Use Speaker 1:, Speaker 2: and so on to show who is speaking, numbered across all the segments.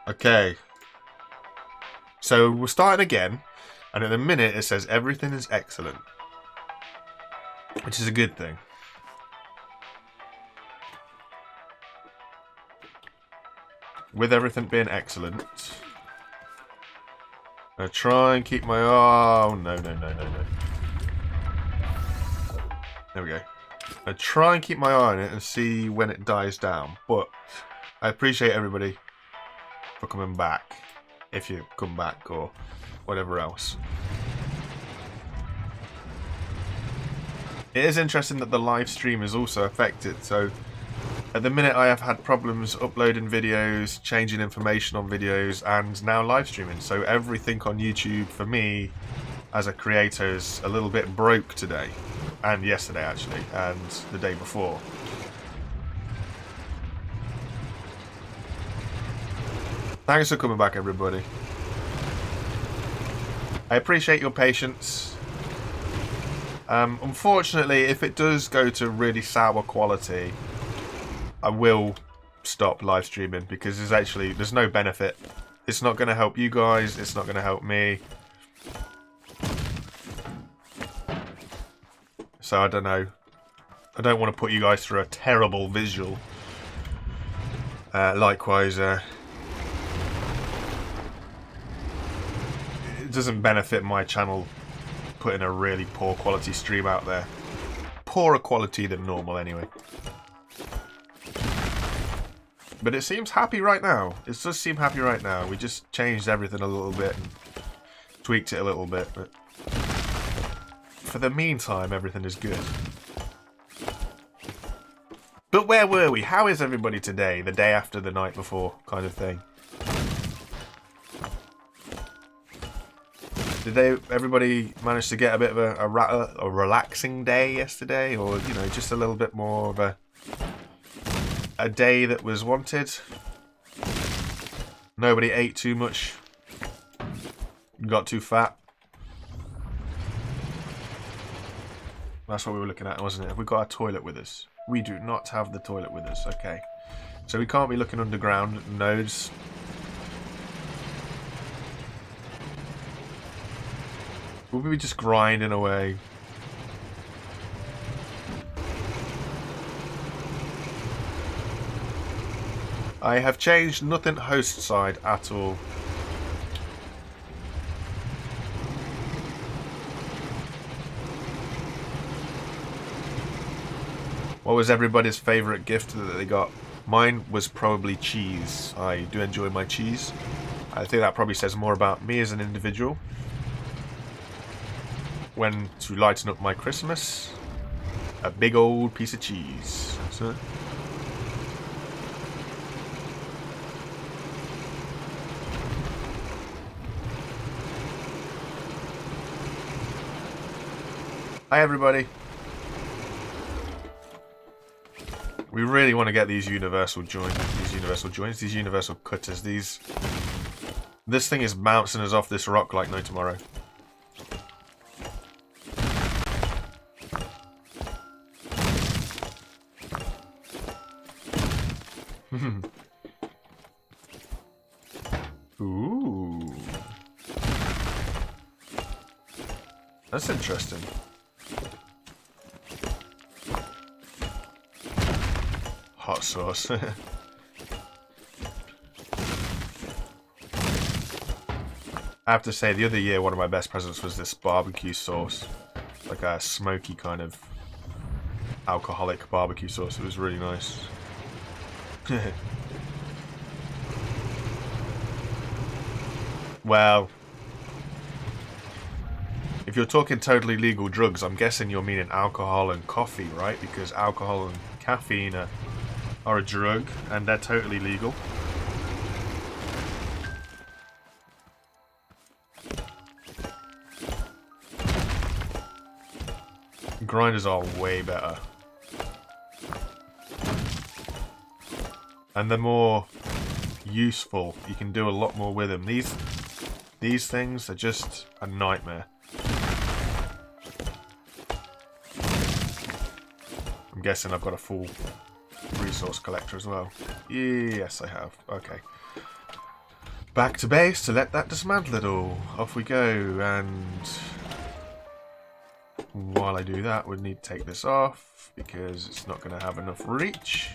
Speaker 1: Okay. So we're starting again, and at the minute it says everything is excellent, which is a good thing. With everything being excellent, I try and keep my... Oh, no. There we go. I try and keep my eye on it and see when it dies down, but I appreciate everybody for coming back, if you come back or whatever else. It is interesting that the live stream is also affected, so at the minute I have had problems uploading videos, changing information on videos, and now live streaming, so everything on YouTube for me as a creator is a little bit broke today, and yesterday actually, and the day before. Thanks for coming back, everybody. I appreciate your patience. Unfortunately, if it does go to really sour quality, I will stop live streaming because there's no benefit. It's not going to help you guys. It's not going to help me. So I don't know. I don't want to put you guys through a terrible visual. Likewise, it doesn't benefit my channel putting a really poor quality stream out there. Poorer quality than normal anyway. But it seems happy right now. It does seem happy right now. We just changed everything a little bit and tweaked it a little bit. But for the meantime, everything is good. But where were we? How is everybody today? The day after the night before kind of thing. Did everybody manage to get a bit of a relaxing day yesterday? Or, you know, just a little bit more of a day that was wanted? Nobody ate too much? Got too fat? That's what we were looking at, wasn't it? Have we got our toilet with us? We do not have the toilet with us. Okay. So we can't be looking underground nodes. We'll be just grinding away. I have changed nothing host side at all. What was everybody's favourite gift that they got? Mine was probably cheese. I do enjoy my cheese. I think that probably says more about me as an individual. When to lighten up my Christmas, a big old piece of cheese. So, hi everybody. We really want to get these universal joints, these universal cutters. This thing is bouncing us off this rock like no tomorrow. Ooh. That's interesting. Hot sauce. I have to say, the other year, one of my best presents was this barbecue sauce. Like a smoky kind of alcoholic barbecue sauce. It was really nice. Well, if you're talking totally legal drugs, I'm guessing you're meaning alcohol and coffee, right? Because alcohol and caffeine are a drug, and they're totally legal. Grinders are way better. And they're more useful. You can do a lot more with them. These things are just a nightmare. I'm guessing I've got a full resource collector as well. Yes, I have. Okay. Back to base to let that dismantle it all. Off we go, and while I do that, we'll need to take this off because it's not going to have enough reach.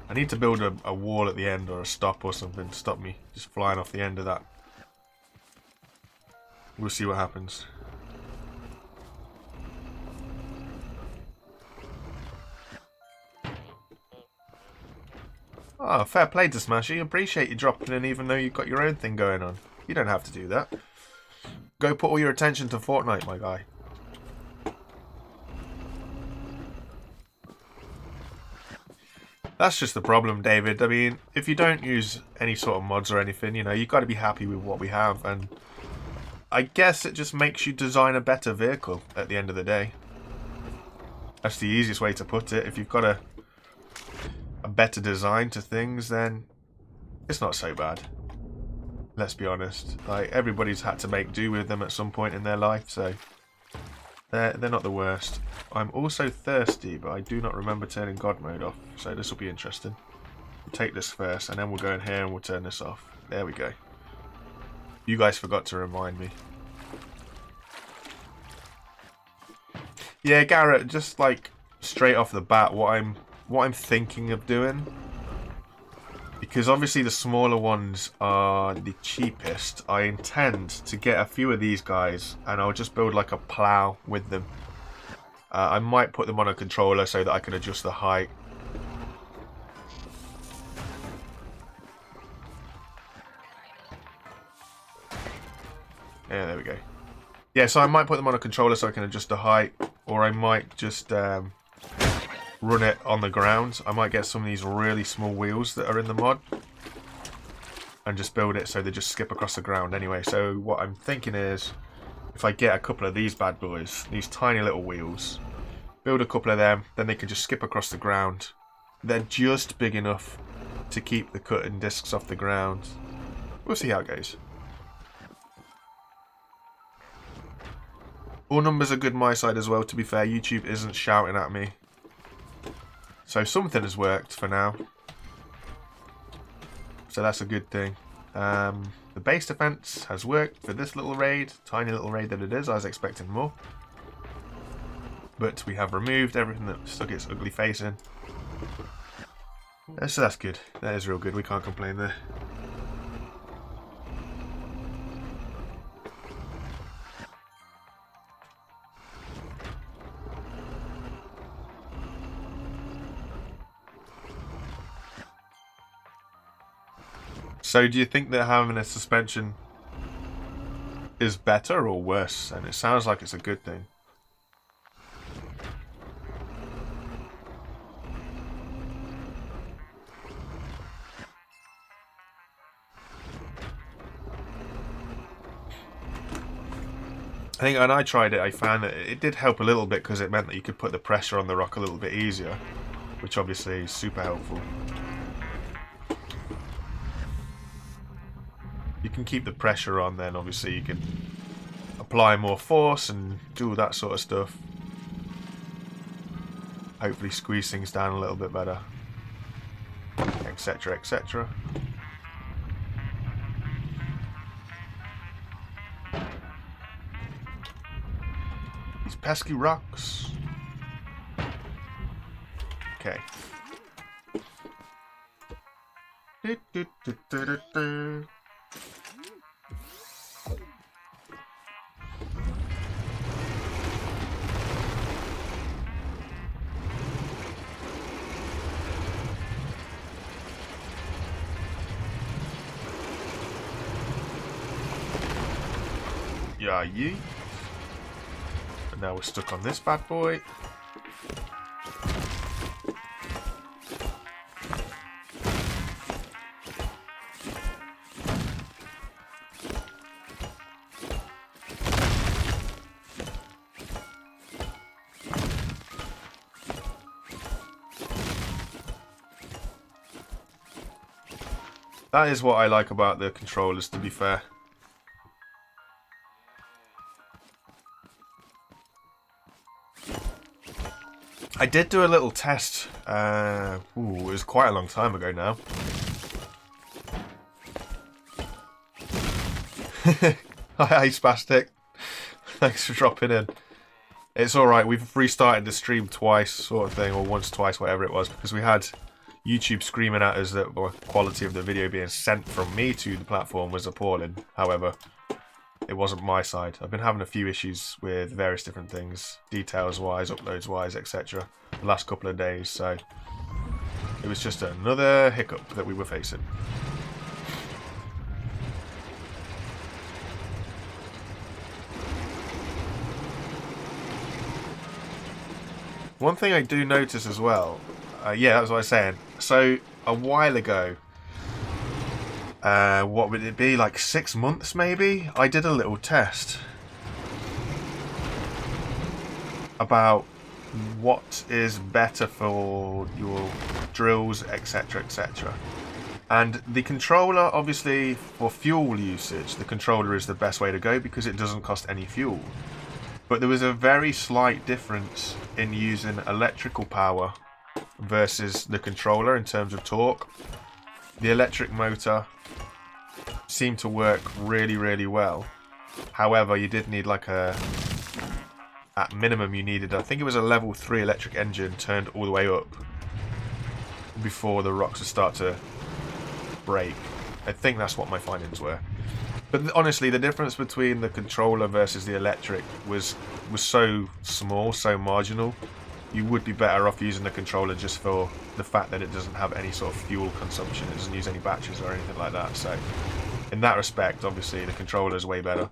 Speaker 1: I need to build a wall at the end or a stop or something to stop me just flying off the end of that. We'll see what happens. Oh, fair play to Smashy. Appreciate you dropping in even though you've got your own thing going on. You don't have to do that. Go put all your attention to Fortnite, my guy. That's just the problem, David. I mean, if you don't use any sort of mods or anything, you know, you've got to be happy with what we have. And I guess it just makes you design a better vehicle at the end of the day. That's the easiest way to put it. If you've got a better design to things, then it's not so bad. Let's be honest. Like, everybody's had to make do with them at some point in their life, so they're not the worst. I'm also thirsty, but I do not remember turning God mode off, so this will be interesting. We'll take this first, and then we'll go in here and we'll turn this off. There we go. You guys forgot to remind me. Yeah, Garrett, just like straight off the bat, what I'm thinking of doing, because obviously the smaller ones are the cheapest, I intend to get a few of these guys and I'll just build like a plow with them. I might put them on a controller so that I can adjust the height. Yeah, there we go. Yeah, so I might put them on a controller so I can adjust the height, or I might just run it on the ground. I might get some of these really small wheels that are in the mod and just build it so they just skip across the ground anyway. So what I'm thinking is, if I get a couple of these bad boys, these tiny little wheels, build a couple of them, then they can just skip across the ground. They're just big enough to keep the cutting discs off the ground. We'll see how it goes. All numbers are good my side as well, to be fair. YouTube isn't shouting at me. So something has worked for now. So that's a good thing. The base defense has worked for this little raid. Tiny little raid that it is. I was expecting more. But we have removed everything that stuck its ugly face in. So that's good. That is real good. We can't complain there. So do you think that having a suspension is better or worse? And it sounds like it's a good thing. I think when I tried it, I found that it did help a little bit because it meant that you could put the pressure on the rock a little bit easier, which obviously is super helpful. You can keep the pressure on, then obviously you can apply more force and do all that sort of stuff. Hopefully squeeze things down a little bit better, etc, etc. These pesky rocks. Okay. Yeah, yeet. And now we're stuck on this bad boy. That is what I like about the controllers, to be fair. I did do a little test. It was quite a long time ago now. Hi, Spastic. Thanks for dropping in. It's alright, we've restarted the stream twice, sort of thing, or once, twice, whatever it was, because we had YouTube screaming at us that the quality of the video being sent from me to the platform was appalling. However, it wasn't my side. I've been having a few issues with various different things, details-wise, uploads-wise, etc. the last couple of days, so it was just another hiccup that we were facing. One thing I do notice as well, yeah, that was what I was saying. So, a while ago, what would it be, like 6 months maybe? I did a little test about what is better for your drills, etc, etc. And the controller, obviously, for fuel usage, the controller is the best way to go because it doesn't cost any fuel. But there was a very slight difference in using electrical power versus the controller in terms of torque. The electric motor seemed to work really, really well. However, you did need like a... At minimum you needed, I think it was a level 3 electric engine turned all the way up before the rocks would start to break. I think that's what my findings were. But honestly, the difference between the controller versus the electric was so small, so marginal. You would be better off using the controller just for the fact that it doesn't have any sort of fuel consumption. It doesn't use any batteries or anything like that. So in that respect, obviously, the controller is way better.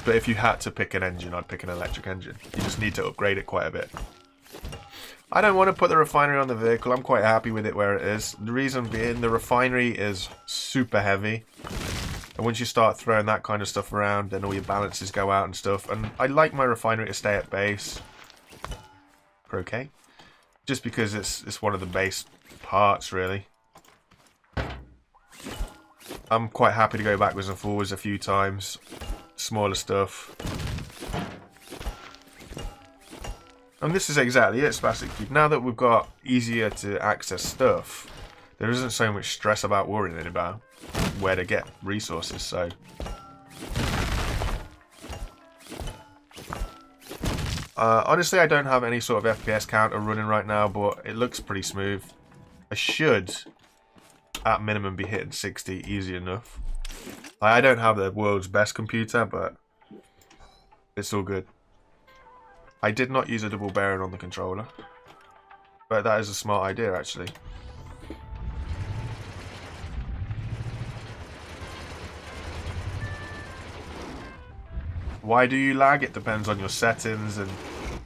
Speaker 1: But if you had to pick an engine, I'd pick an electric engine. You just need to upgrade it quite a bit. I don't want to put the refinery on the vehicle. I'm quite happy with it where it is. The reason being, the refinery is super heavy. And once you start throwing that kind of stuff around, then all your balances go out and stuff. And I like my refinery to stay at base. Croquet. Just because it's one of the base parts, really. I'm quite happy to go backwards and forwards a few times. Smaller stuff. And this is exactly it, Spastic Cube. Now that we've got easier to access stuff, there isn't so much stress about worrying about where to get resources, so... honestly, I don't have any sort of FPS counter running right now, but it looks pretty smooth. I should, at minimum, be hitting 60 easy enough. I don't have the world's best computer, but it's all good. I did not use a double bearing on the controller, but that is a smart idea, actually. Why do you lag? It depends on your settings, and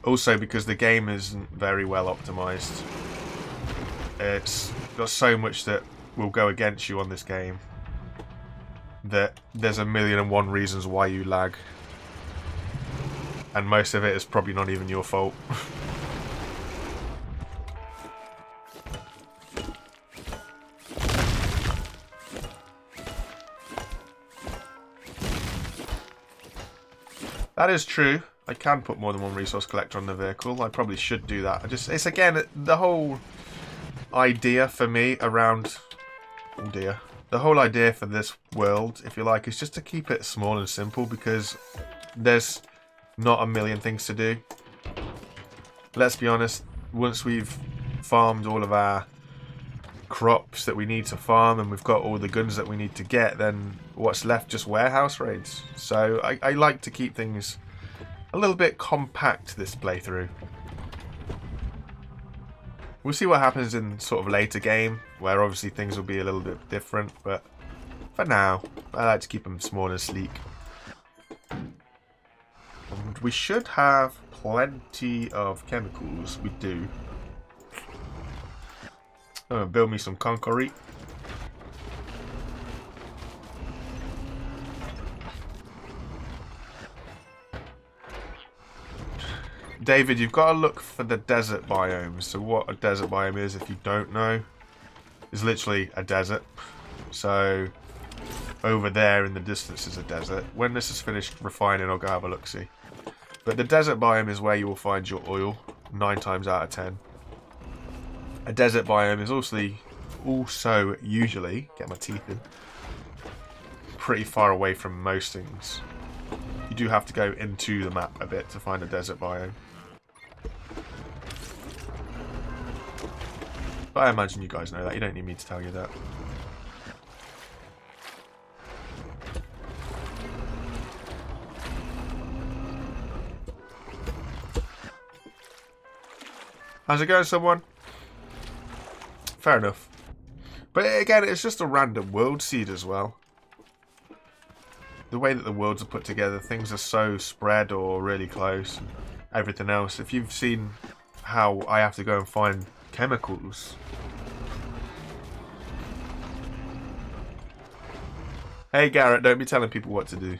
Speaker 1: also because the game isn't very well optimized. It's got so much that will go against you on this game that there's a million and one reasons why you lag. And most of it is probably not even your fault. That is true. I can put more than one resource collector on the vehicle. I probably should do that. It's again, the whole idea for me around... Oh dear. The whole idea for this world, if you like, is just to keep it small and simple because there's not a million things to do. Let's be honest, once we've farmed all of our crops that we need to farm and we've got all the guns that we need to get, then what's left? Just warehouse raids. So I like to keep things a little bit compact this playthrough. We'll see what happens in sort of later game, where obviously things will be a little bit different, but for now, I like to keep them small and sleek. And we should have plenty of chemicals. We do. I'm gonna build me some concrete. David, you've got to look for the desert biomes. So what a desert biome is, if you don't know. is literally a desert. So over there in the distance is a desert. When this is finished refining, I'll go have a look-see. But the desert biome is where you will find your oil, 9 times out of 10. A desert biome is also usually, get my teeth in, pretty far away from most things. You do have to go into the map a bit to find a desert biome. But I imagine you guys know that. You don't need me to tell you that. How's it going, someone? Fair enough. But again, it's just a random world seed as well. The way that the worlds are put together, things are so spread or really close. And everything else. If you've seen how I have to go and find chemicals. Hey Garrett, don't be telling people what to do.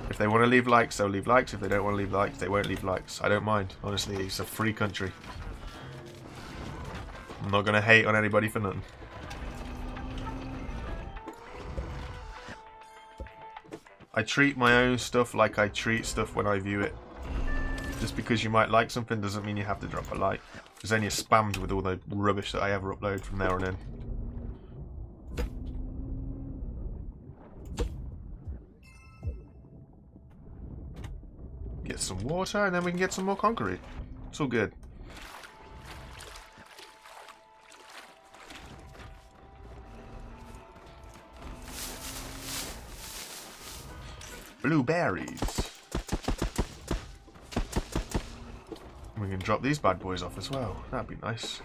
Speaker 1: If they want to leave likes, they'll leave likes. If they don't want to leave likes, they won't leave likes. I don't mind. Honestly, it's a free country. I'm not going to hate on anybody for nothing. I treat my own stuff like I treat stuff when I view it. Just because you might like something doesn't mean you have to drop a like. Because then you're spammed with all the rubbish that I ever upload from there on in. Get some water and then we can get some more concrete. It's all good. Blueberries. We can drop these bad boys off as well. That'd be nice.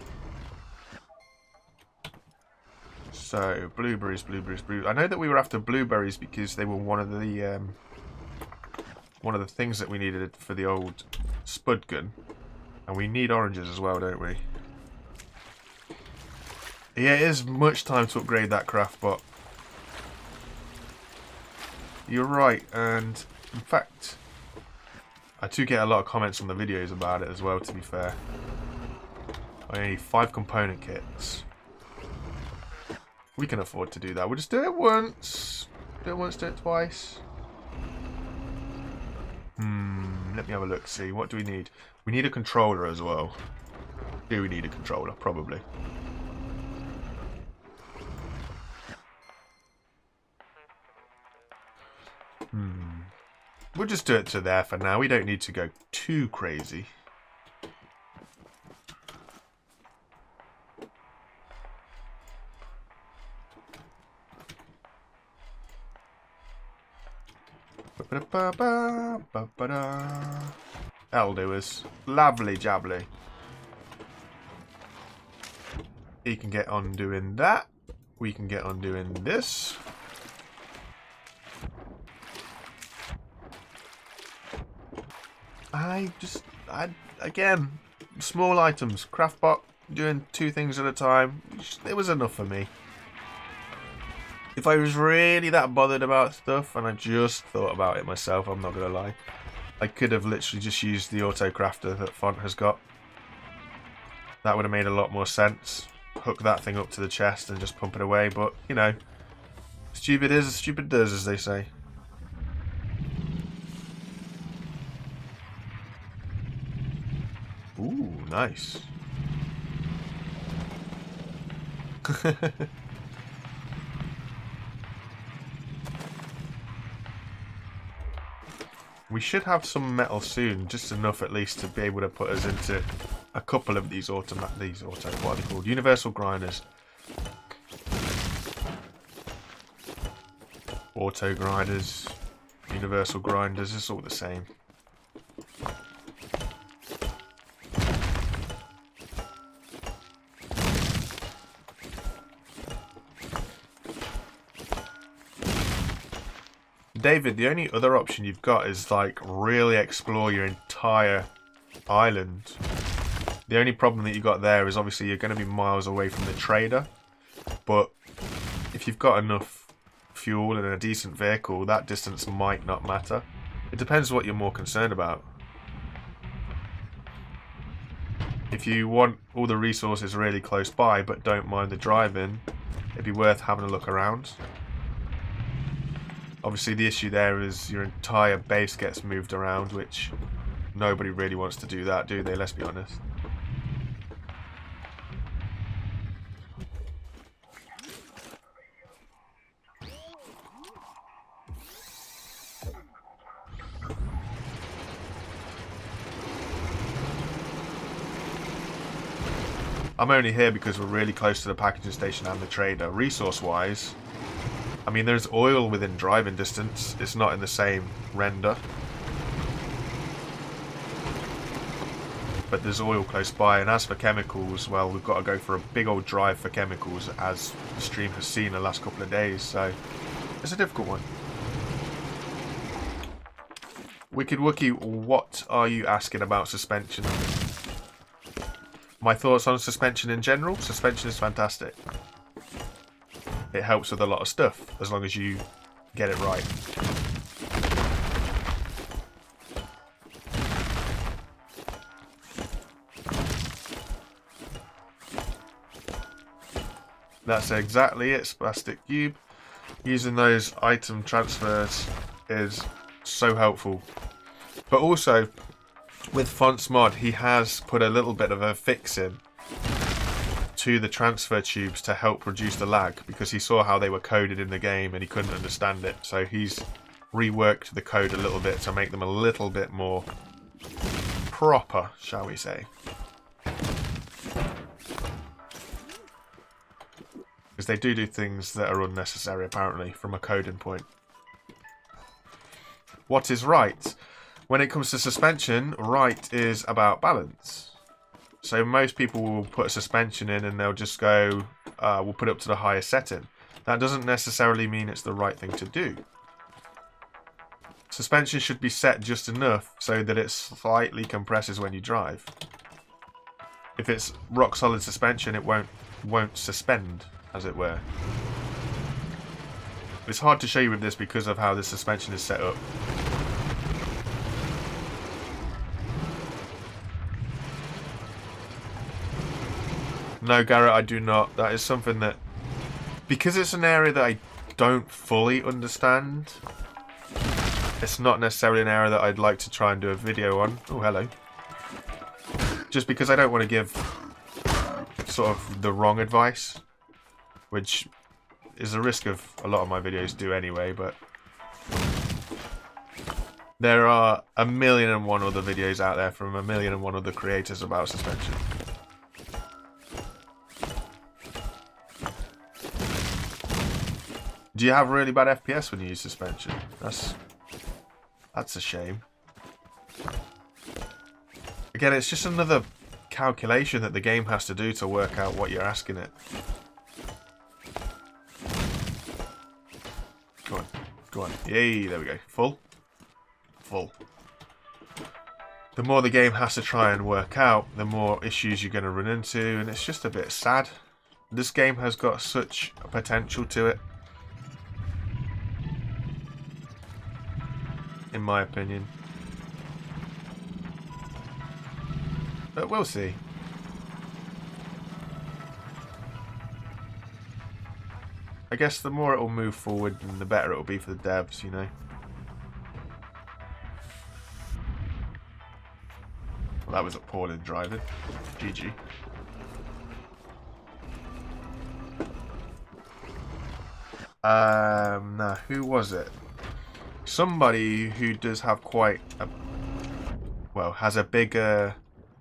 Speaker 1: So, blueberries. I know that we were after blueberries because they were one of the things that we needed for the old spud gun. And we need oranges as well, don't we? Yeah, it is much time to upgrade that craft bot. You're right, and in fact, I do get a lot of comments on the videos about it as well, to be fair. I need 5 component kits. We can afford to do that. We'll just do it once. Do it once, do it twice. Let me have a look, see. What do we need? We need a controller as well. Do we need a controller? Probably. We'll just do it to there for now. We don't need to go too crazy. That'll do us. Lovely jabbly. He can get on doing that. We can get on doing this. Again, small items. Craftbot, doing 2 things at a time. It was enough for me. If I was really that bothered about stuff and I just thought about it myself, I'm not going to lie, I could have literally just used the auto crafter that Font has got. That would have made a lot more sense. Hook that thing up to the chest and just pump it away, but, you know, stupid is as stupid does, as they say. Ooh, nice. We should have some metal soon, just enough at least to be able to put us into a couple of these what are they called? Universal grinders. Auto grinders, universal grinders, it's all the same. David, the only other option you've got is like really explore your entire island. The only problem that you got there is obviously you're going to be miles away from the trader, but if you've got enough fuel and a decent vehicle, that distance might not matter. It depends what you're more concerned about. if you want all the resources really close by but don't mind the driving, it'd be worth having a look around. Obviously the issue there is your entire base gets moved around, which nobody really wants to do that, do they? Let's be honest. I'm only here because we're really close to the packaging station and the trader. Resource-wise, I mean, there's oil within driving distance. It's not in the same render. But there's oil close by. And as for chemicals, well, we've got to go for a big old drive for chemicals, as the stream has seen the last couple of days. So it's a difficult one. Wicked Wookie, what are you asking about suspension? My thoughts on suspension in general? Suspension is fantastic. It helps with a lot of stuff, as long as you get it right. That's exactly it, Spastic Cube. Using those item transfers is so helpful. But also, with Fonts Mod, he has put a little bit of a fix in to the transfer tubes to help reduce the lag, because he saw how they were coded in the game and he couldn't understand it. So he's reworked the code a little bit to make them a little bit more proper, shall we say. Because they do things that are unnecessary, apparently, from a coding point. What is right? When it comes to suspension, right is about balance. So most people will put a suspension in and they'll just go, we'll put it up to the highest setting. That doesn't necessarily mean it's the right thing to do. Suspension should be set just enough so that it slightly compresses when you drive. If it's rock solid suspension, it won't suspend, as it were. It's hard to show you with this because of how the suspension is set up. No, Garrett, I do not. That is something that, because it's an area that I don't fully understand, it's not necessarily an area that I'd like to try and do a video on. Oh, hello. Just because I don't want to give sort of the wrong advice, which is a risk of a lot of my videos do anyway, but there are 1,000,001 other videos out there from 1,000,001 other creators about suspension. Do you have really bad FPS when you use suspension? That's a shame. Again, it's just another calculation that the game has to do to work out what you're asking it. Go on. Go on. Yay, there we go. Full? Full. The more the game has to try and work out, the more issues you're going to run into, and it's just a bit sad. This game has got such a potential to it, in my opinion. But we'll see. I guess the more it will move forward, the better it will be for the devs, you know. Well, that was appalling driving. GG. Now, who was it? Somebody who does have quite a, well, has a bigger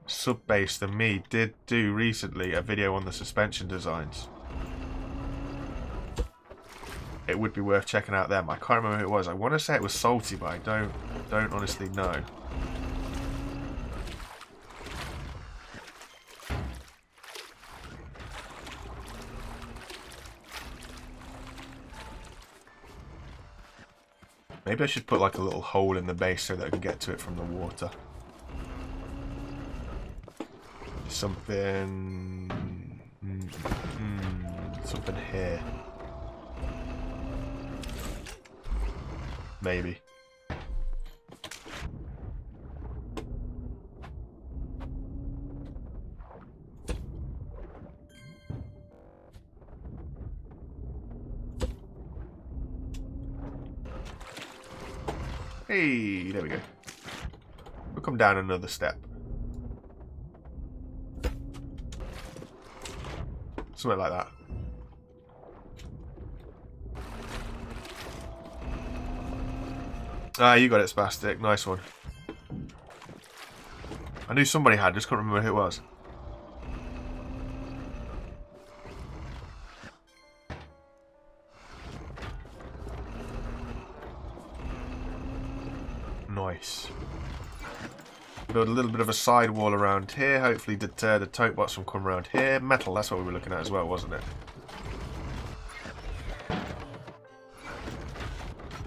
Speaker 1: sub base than me did do recently a video on the suspension designs. It would be worth checking out them. I can't remember who it was. I want to say it was Salty, but I don't honestly know. Maybe I should put like a little hole in the base so that I can get to it from the water. Something... something here. Maybe. Hey, there we go. We'll come down another step. Something like that. Ah, you got it, Spastic. Nice one. I knew somebody had, just can't remember who it was. Nice. Build a little bit of a side wall around here. Hopefully deter the tote bots from coming around here. Metal, that's what we were looking at as well, wasn't it?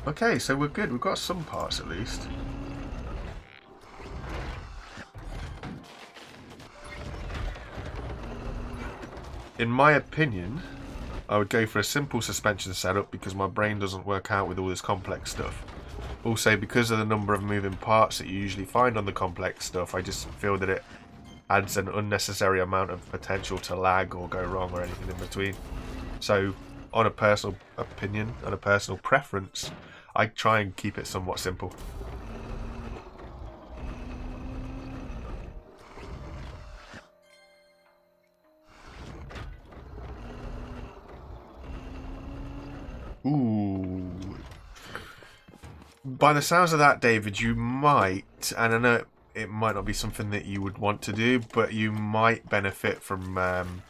Speaker 1: Okay, so we're good. We've got some parts at least. In my opinion, I would go for a simple suspension setup because my brain doesn't work out with all this complex stuff. Also, because of the number of moving parts that you usually find on the complex stuff, I just feel that it adds an unnecessary amount of potential to lag or go wrong or anything in between. So, on a personal opinion, on a personal preference, I try and keep it somewhat simple. Ooh. By the sounds of that, David, you might, and I know it might not be something that you would want to do, but you might benefit from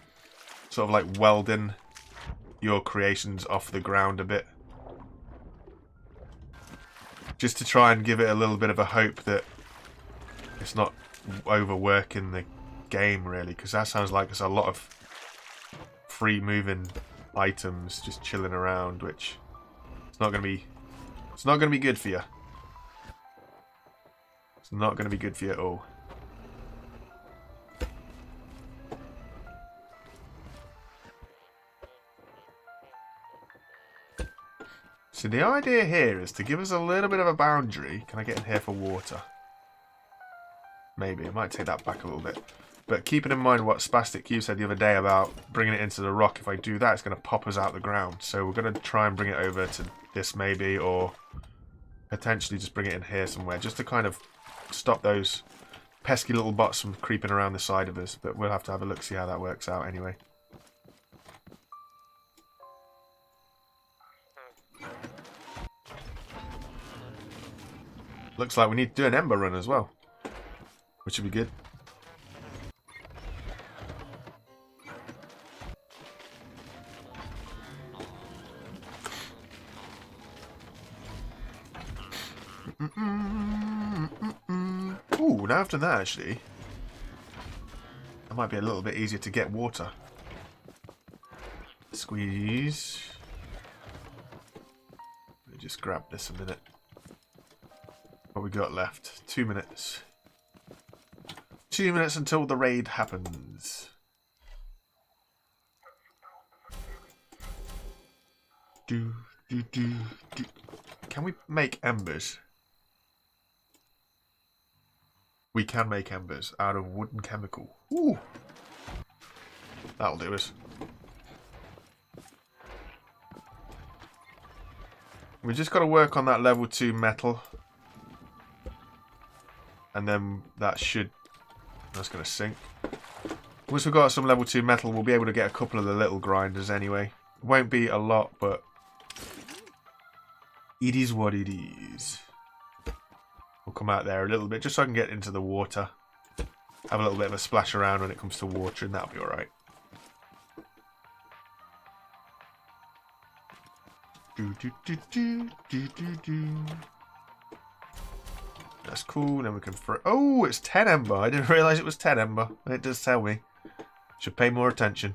Speaker 1: sort of like welding your creations off the ground a bit. Just to try and give it a little bit of a hope that it's not overworking the game, really, because that sounds like it's a lot of free-moving items just chilling around, which it's not going to be good for you. It's not going to be good for you at all. So the idea here is to give us a little bit of a boundary. Can I get in here for water? Maybe. I might take that back a little bit. But keeping in mind what Spastic Q said the other day about bringing it into the rock, if I do that, it's going to pop us out the ground. So we're going to try and bring it over to this maybe, or potentially just bring it in here somewhere, just to kind of stop those pesky little bots from creeping around the side of us. But we'll have to have a look, see how that works out anyway. Looks like we need to do an Ember run as well, which would be good. Ooh, now after that, actually, it might be a little bit easier to get water. Squeeze. Let me just grab this a minute. What we got left? 2 minutes. 2 minutes until the raid happens. Do. Can we make embers? We can make embers out of wooden chemical. Ooh. That'll do us. We just got to work on that level 2 metal. And then that should... That's going to sink. Once we've got some level 2 metal, we'll be able to get a couple of the little grinders anyway. It won't be a lot, but... It is what it is. We'll come out there a little bit, just so I can get into the water. Have a little bit of a splash around when it comes to water, and that'll be alright. That's cool. Then we can throw... Oh, it's 10 ember. I didn't realise it was 10 ember. It does tell me. Should pay more attention.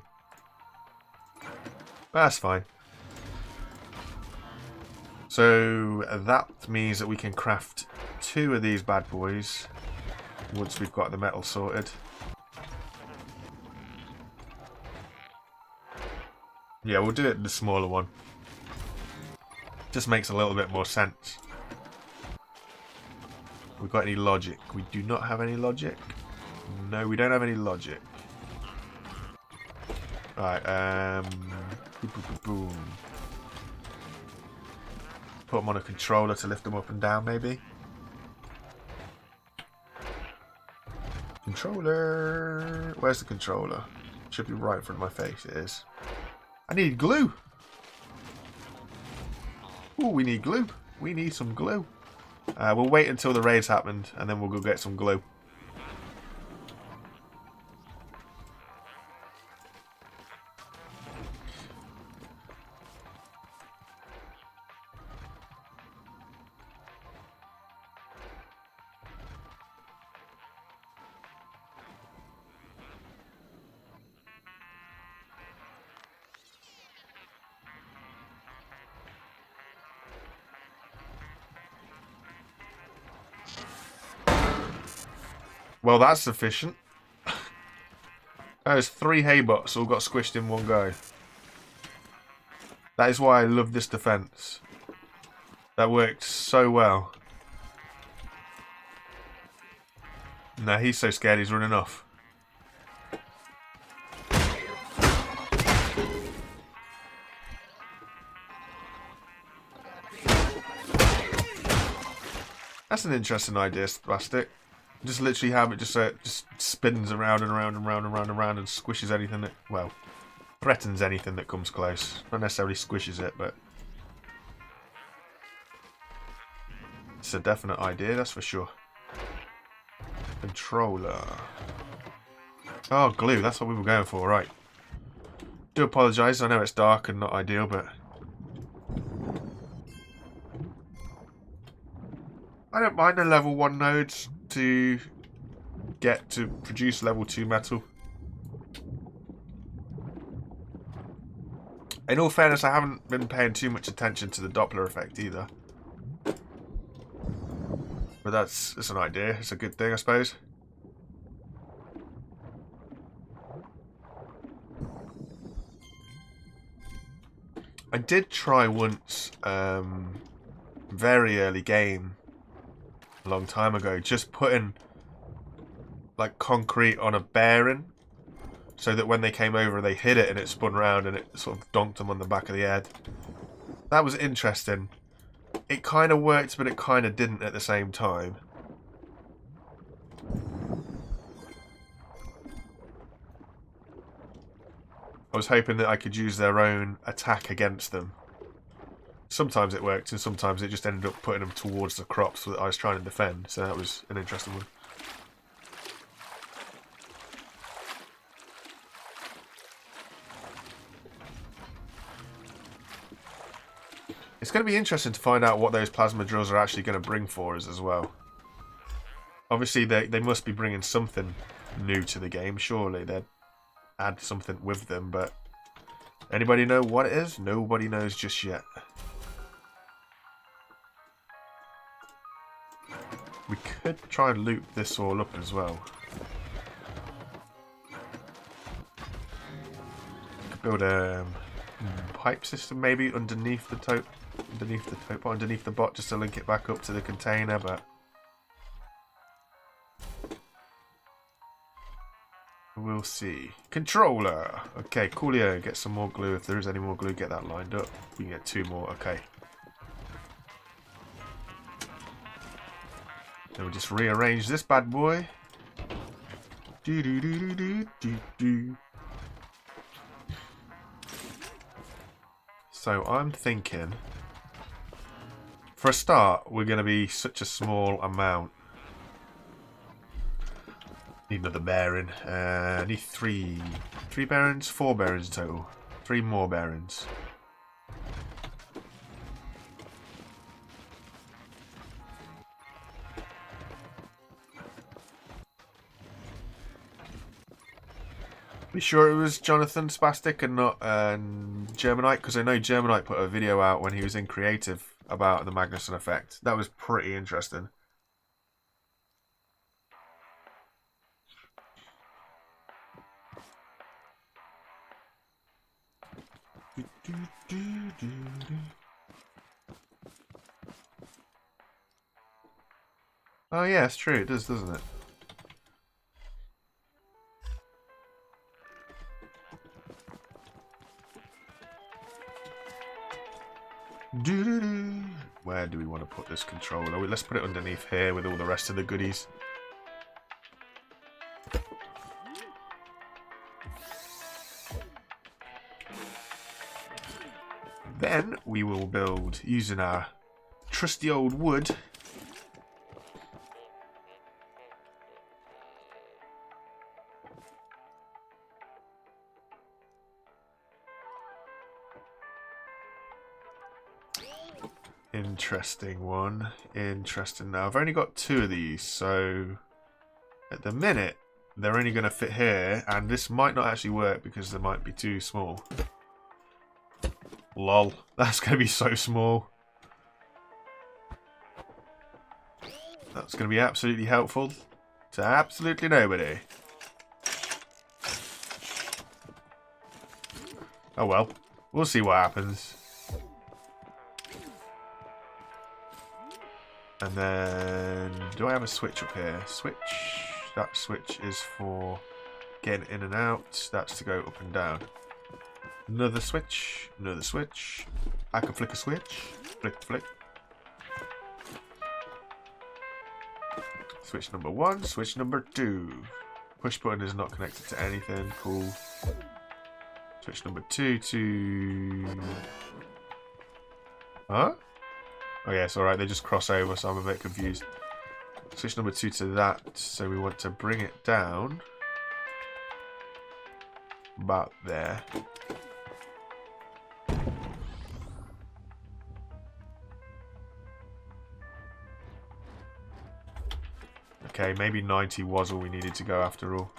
Speaker 1: That's fine. So that means that we can craft 2 of these bad boys once we've got the metal sorted. Yeah, we'll do it in the smaller one. Just makes a little bit more sense. We've got any logic? We do not have any logic. No, we don't have any logic. Alright, boom. put them on a controller to lift them up and down, maybe. Controller. Where's the controller? Should be right in front of my face. It is. I need glue. Oh, we need glue. We need some glue. We'll wait until the raid's happened, and then we'll go get some glue. Well, that's sufficient. There's 3 haybots all got squished in one go. That is why I love this defense. That worked so well. Nah, he's so scared he's running off. That's an interesting idea, Spastic. Just literally have it just spins around and around and around and around and around and squishes anything that, well, threatens anything that comes close. Not necessarily squishes it, but it's a definite idea, that's for sure. Controller. Oh, glue, that's what we were going for, right. Do apologise, I know it's dark and not ideal, but I don't mind the level 1 nodes to get to produce level 2 metal. In all fairness, I haven't been paying too much attention to the Doppler effect either. But that's an idea. It's a good thing, I suppose. I did try once, very early game, a long time ago, just putting like concrete on a bearing so that when they came over they hit it and it spun round and it sort of donked them on the back of the head. That was interesting. It kind of worked, but it kind of didn't at the same time. I was hoping that I could use their own attack against them. Sometimes it worked and sometimes it just ended up putting them towards the crops that I was trying to defend, so that was an interesting one. It's going to be interesting to find out what those plasma drills are actually going to bring for us as well. Obviously, they must be bringing something new to the game. Surely they'd add something with them, but anybody know what it is? Nobody knows just yet. We could try and loop this all up as well. Could build a pipe system maybe underneath the underneath the bot, just to link it back up to the container, but we'll see. Controller! Okay, coolio. Get some more glue. If there is any more glue, get that lined up. We can get 2 more. Okay. Then we'll just rearrange this bad boy. Do do do do do do do. So I'm thinking, for a start, we're going to be such a small amount. Need another bearing. Need 3 bearings, 4 bearings total. 3 more bearings. Be sure it was Jonathan Spastic and not Germanite, because I know Germanite put a video out when he was in creative about the Magnuson effect. That was pretty interesting. Oh yeah, it's true. It does, doesn't it? Where do we want to put this controller? Let's put it underneath here with all the rest of the goodies. Then we will build using our trusty old wood. Interesting one. Interesting. Now, I've only got 2 of these, so at the minute, they're only going to fit here, and this might not actually work because they might be too small. Lol. That's going to be so small. That's going to be absolutely helpful to absolutely nobody. Oh well. We'll see what happens. And then, do I have a switch up here? Switch. That switch is for getting in and out. That's to go up and down. Another switch. Another switch. I can flick a switch. Flick, flick. Switch number 1. Switch number 2. Push button is not connected to anything. Cool. Switch number 2 to... Huh? Oh yes, alright, they just cross over, so I'm a bit confused. Switch number 2 to that, so we want to bring it down. About there. Okay, maybe 90 was all we needed to go after all.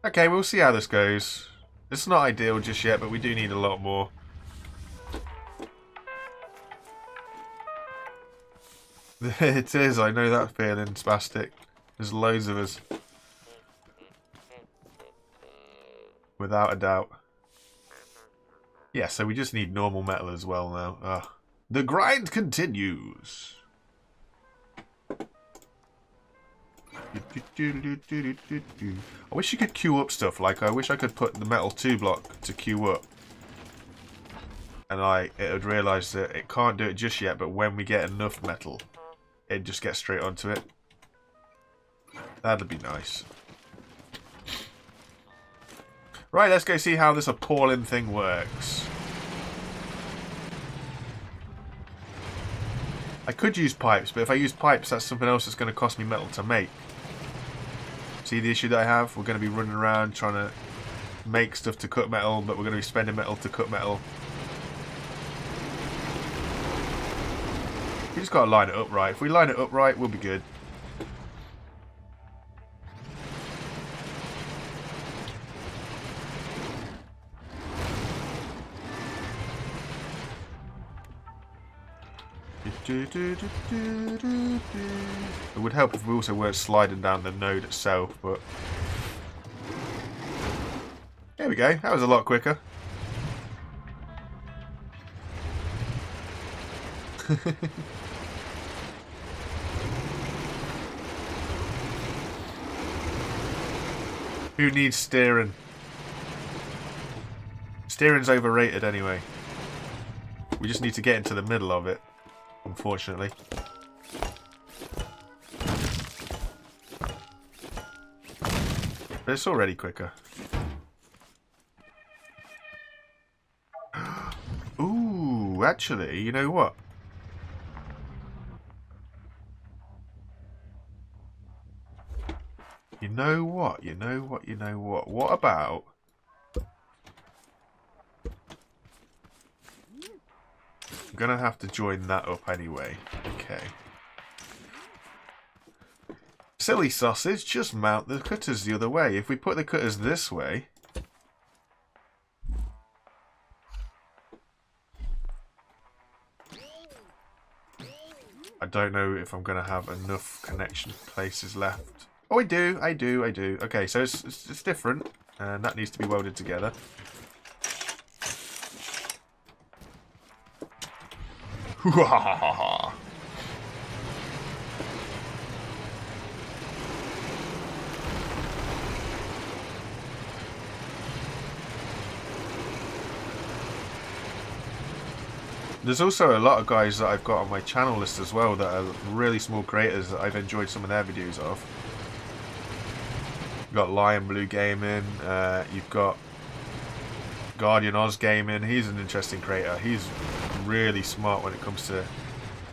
Speaker 1: Okay, we'll see how this goes. It's not ideal just yet, but we do need a lot more. It is, I know that feeling, Spastic. There's loads of us. Without a doubt. Yeah, so we just need normal metal as well now. The grind continues. I wish you could queue up stuff. Like, I wish I could put the metal 2 block to queue up. And it would realise that it can't do it just yet, but when we get enough metal, it just gets straight onto it. That'd be nice. Right, let's go see how this appalling thing works. I could use pipes, but if I use pipes, that's something else that's going to cost me metal to make. See the issue that I have? We're going to be running around trying to make stuff to cut metal, but we're going to be spending metal to cut metal. We just got to line it up right. If we line it up right, we'll be good. It would help if we also weren't sliding down the node itself, but... There we go. That was a lot quicker. Who needs steering? Steering's overrated anyway. We just need to get into the middle of it. Unfortunately. But it's already quicker. Ooh, actually, you know what? You know what? You know what? You know what? What about... I'm going to have to join that up anyway. Okay. Silly sausage, just mount the cutters the other way. If we put the cutters this way... I don't know if I'm going to have enough connection places left. Oh, I do. Okay, so it's different. And that needs to be welded together. There's also a lot of guys that I've got on my channel list as well that are really small creators that I've enjoyed some of their videos of. You've got Lion Blue Gaming, you've got Guardian Oz Gaming. He's an interesting creator. He's really smart when it comes to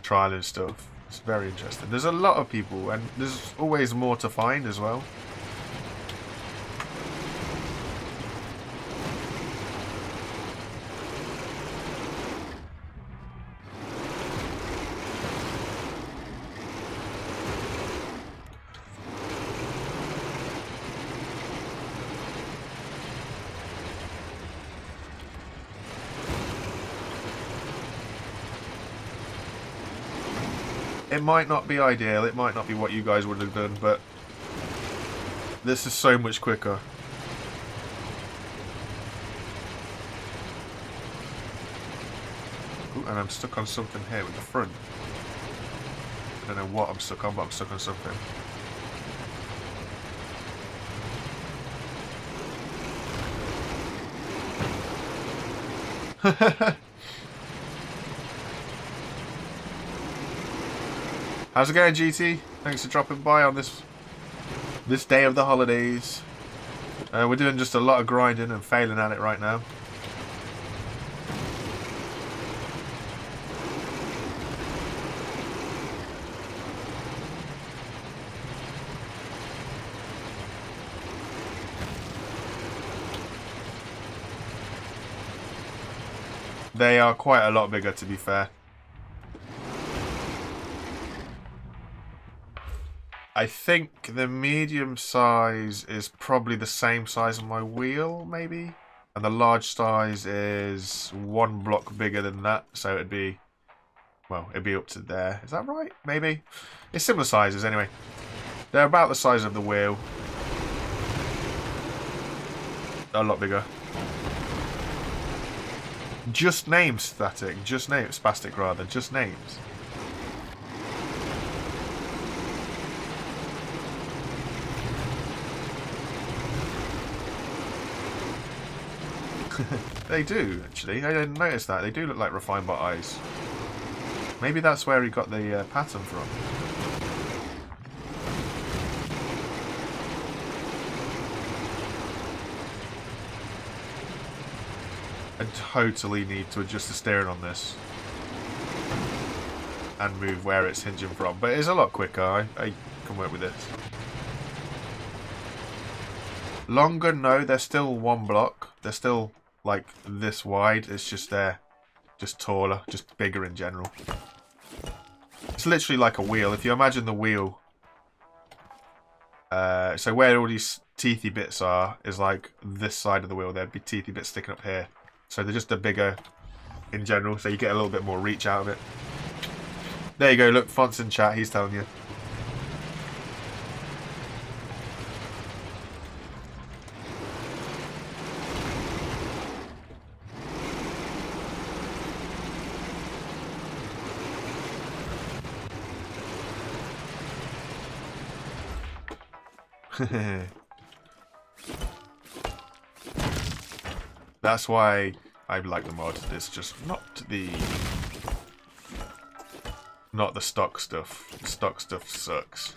Speaker 1: trial and stuff. It's very interesting. There's a lot of people, and there's always more to find as well. It might not be ideal, it might not be what you guys would have done, but this is so much quicker. Ooh, and I'm stuck on something here with the front. I don't know what I'm stuck on, but I'm stuck on something. How's it going, GT? Thanks for dropping by on this day of the holidays. We're doing just a lot of grinding and failing at it right now. They are quite a lot bigger, to be fair. I think the medium size is probably the same size as my wheel, maybe? And the large size is one block bigger than that, so it'd be, well, it'd be up to there. Is that right? Maybe? It's similar sizes anyway. They're about the size of the wheel. A lot bigger. Just names, Static. Just names. Spastic, rather. Just names. They do, actually. I didn't notice that. They do look like Refinebot eyes. Maybe that's where he got the pattern from. I totally need to adjust the steering on this and move where it's hinging from, but it's a lot quicker. I can work with it. Longer, no, they're still one block. They're still like this wide. It's just they're just taller, just bigger in general. It's literally like a wheel. If you imagine the wheel, so where all these teethy bits are is like this side of the wheel. There'd be teethy bits sticking up here. So they're just a bigger in general, so you get a little bit more reach out of it. There you go, look, Font's in chat, he's telling you. That's why I like the mod. It's just not the stock stuff. The stock stuff sucks.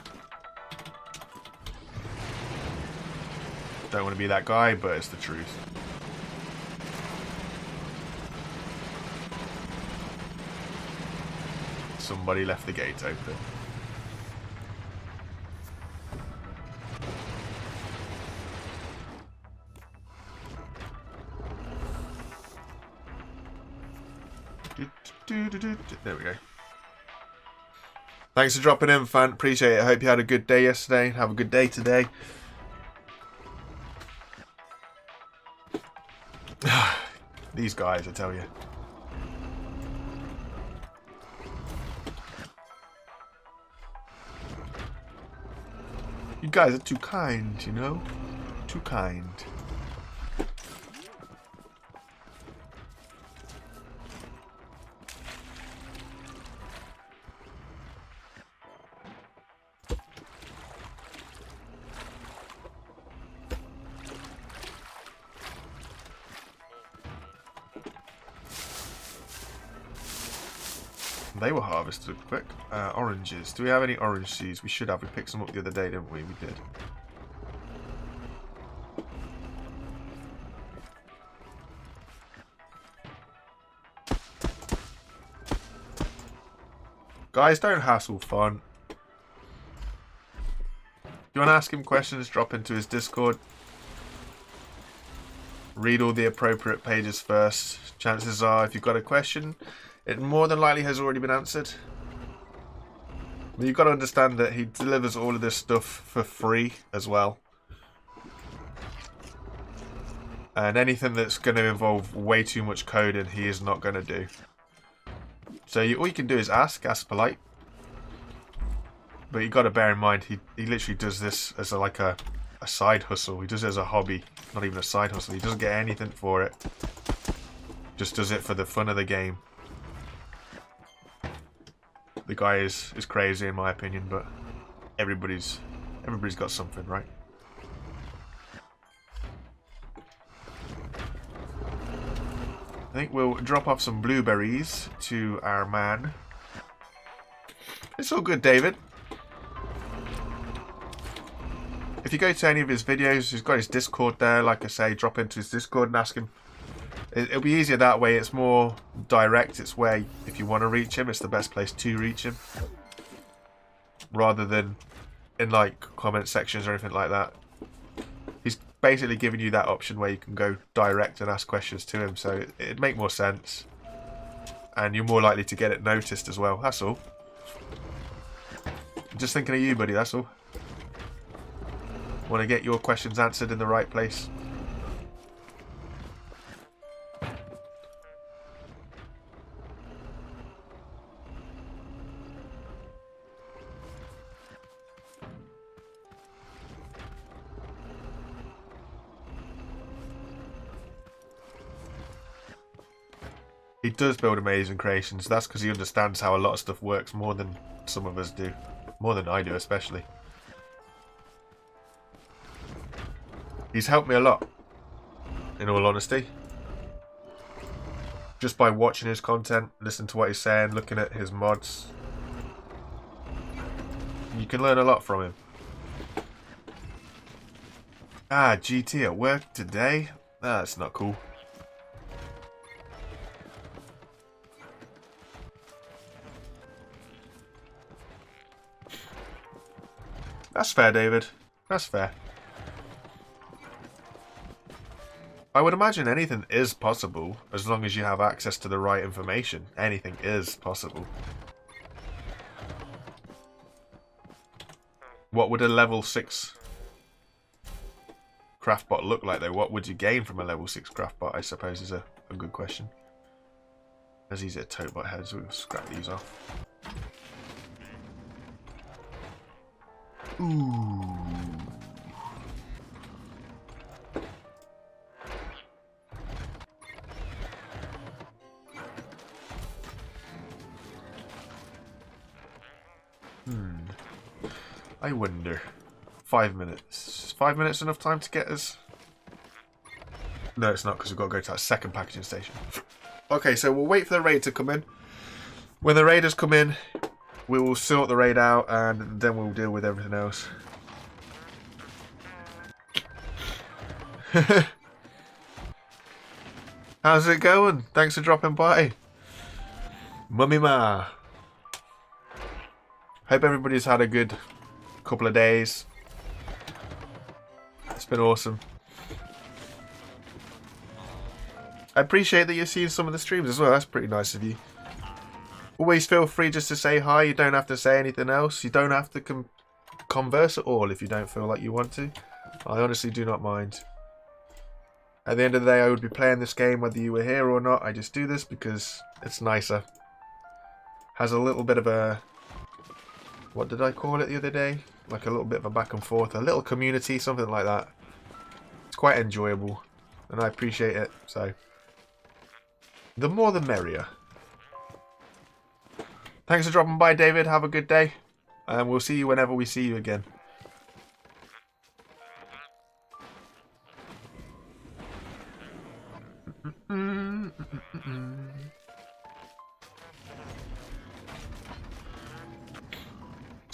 Speaker 1: Don't want to be that guy, but it's the truth. Somebody left the gate open. There we go. Thanks for dropping in, fan. Appreciate it. I hope you had a good day yesterday. Have a good day today. These guys, I tell you. You guys are too kind, you know? Too kind. They were harvested quick. Oranges. Do we have any orange seeds? We should have. We picked some up the other day, didn't we? We did. Guys, don't hassle fun. If you want to ask him questions, drop into his Discord. Read all the appropriate pages first. Chances are, if you've got a question, it more than likely has already been answered. But you've got to understand that he delivers all of this stuff for free as well. And anything that's going to involve way too much coding, he is not going to do. So all you can do is ask polite. But you got to bear in mind, he literally does this as like a side hustle. He does it as a hobby, not even a side hustle. He doesn't get anything for it. Just does it for the fun of the game. The guy is crazy in my opinion, but everybody's got something, right? I think we'll drop off some blueberries to our man. It's all good, David. If you go to any of his videos, he's got his Discord there. Like I say, drop into his Discord and ask him. It'll be easier that way. It's more direct. It's where, if you want to reach him, it's the best place to reach him. Rather than in, like, comment sections or anything like that. He's basically giving you that option where you can go direct and ask questions to him. So it'd make more sense. And you're more likely to get it noticed as well. That's all. I'm just thinking of you, buddy. That's all. Want to get your questions answered in the right place. He does build amazing creations. That's because he understands how a lot of stuff works more than some of us do. More than I do, especially. He's helped me a lot, in all honesty. Just by watching his content, listening to what he's saying, looking at his mods. You can learn a lot from him. Ah, GT at work today? That's not cool. That's fair, David. That's fair. I would imagine anything is possible as long as you have access to the right information. Anything is possible. What would a level 6 craftbot look like though? What would you gain from a level 6 craftbot, I suppose, is a good question. There's these totebot heads, we'll scrap these off. Ooh. I wonder. 5 minutes. 5 minutes enough time to get us? No, it's not, because we've got to go to that second packaging station. Okay, so we'll wait for the raid to come in. When the raiders come in, we will sort the raid out, and then we'll deal with everything else. How's it going? Thanks for dropping by. Mummy Ma. Hope everybody's had a good couple of days. It's been awesome. I appreciate that you're seeing some of the streams as well. That's pretty nice of you. Always feel free just to say hi. You don't have to say anything else. You don't have to converse at all if you don't feel like you want to. I honestly do not mind. At the end of the day, I would be playing this game whether you were here or not. I just do this because it's nicer. Has a little bit of a... What did I call it the other day? Like a little bit of a back and forth. A little community, something like that. It's quite enjoyable. And I appreciate it, so... The more the merrier. Thanks for dropping by, David. Have a good day. And we'll see you whenever we see you again.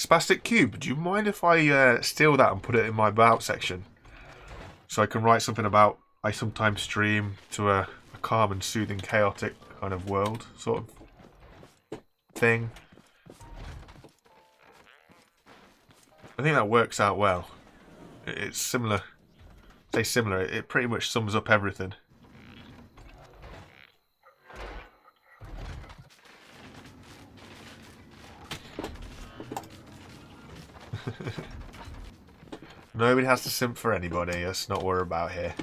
Speaker 1: Spastic Cube, do you mind if I steal that and put it in my about section? So I can write something about I sometimes stream to a calm and soothing, chaotic kind of world, sort of thing. I think that works out well. It's similar. Say similar, it pretty much sums up everything. Nobody has to simp for anybody, let's not worry about here.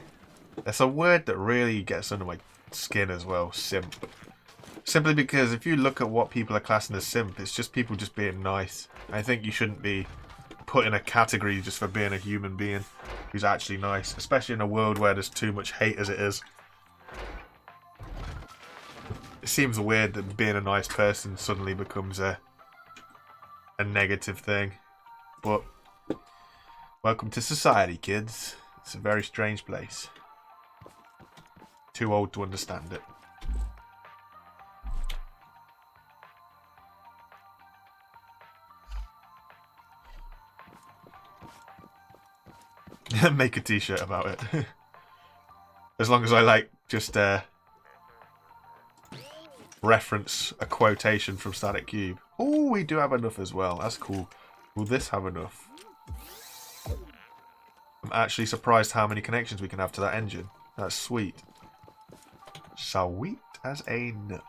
Speaker 1: That's a word that really gets under my skin as well, simp. Simply because if you look at what people are classing as simp, it's just people just being nice. I think you shouldn't be put in a category just for being a human being who's actually nice, especially in a world where there's too much hate as it is. It seems weird that being a nice person suddenly becomes a negative thing, but welcome to society, kids. It's a very strange place. Too old to understand it. Make a t-shirt about it. As long as I like just reference a quotation from Static Cube. Oh, we do have enough as well. That's cool. Will this have enough? I'm actually surprised how many connections we can have to that engine. That's sweet. Sweet as a nut.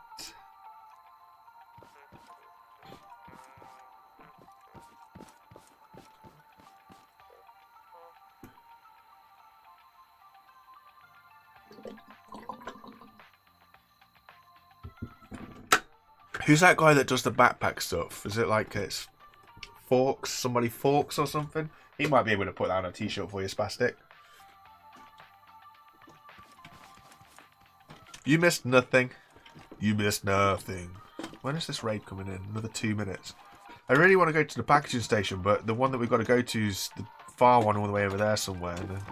Speaker 1: Who's that guy that does the backpack stuff? Is it like it's Forks? Somebody Forks or something? He might be able to put that on a t-shirt for you, Spastic. You missed nothing. You missed nothing. When is this raid coming in? Another 2 minutes. I really want to go to the packaging station, but the one that we've got to go to is the far one all the way over there somewhere. And I'm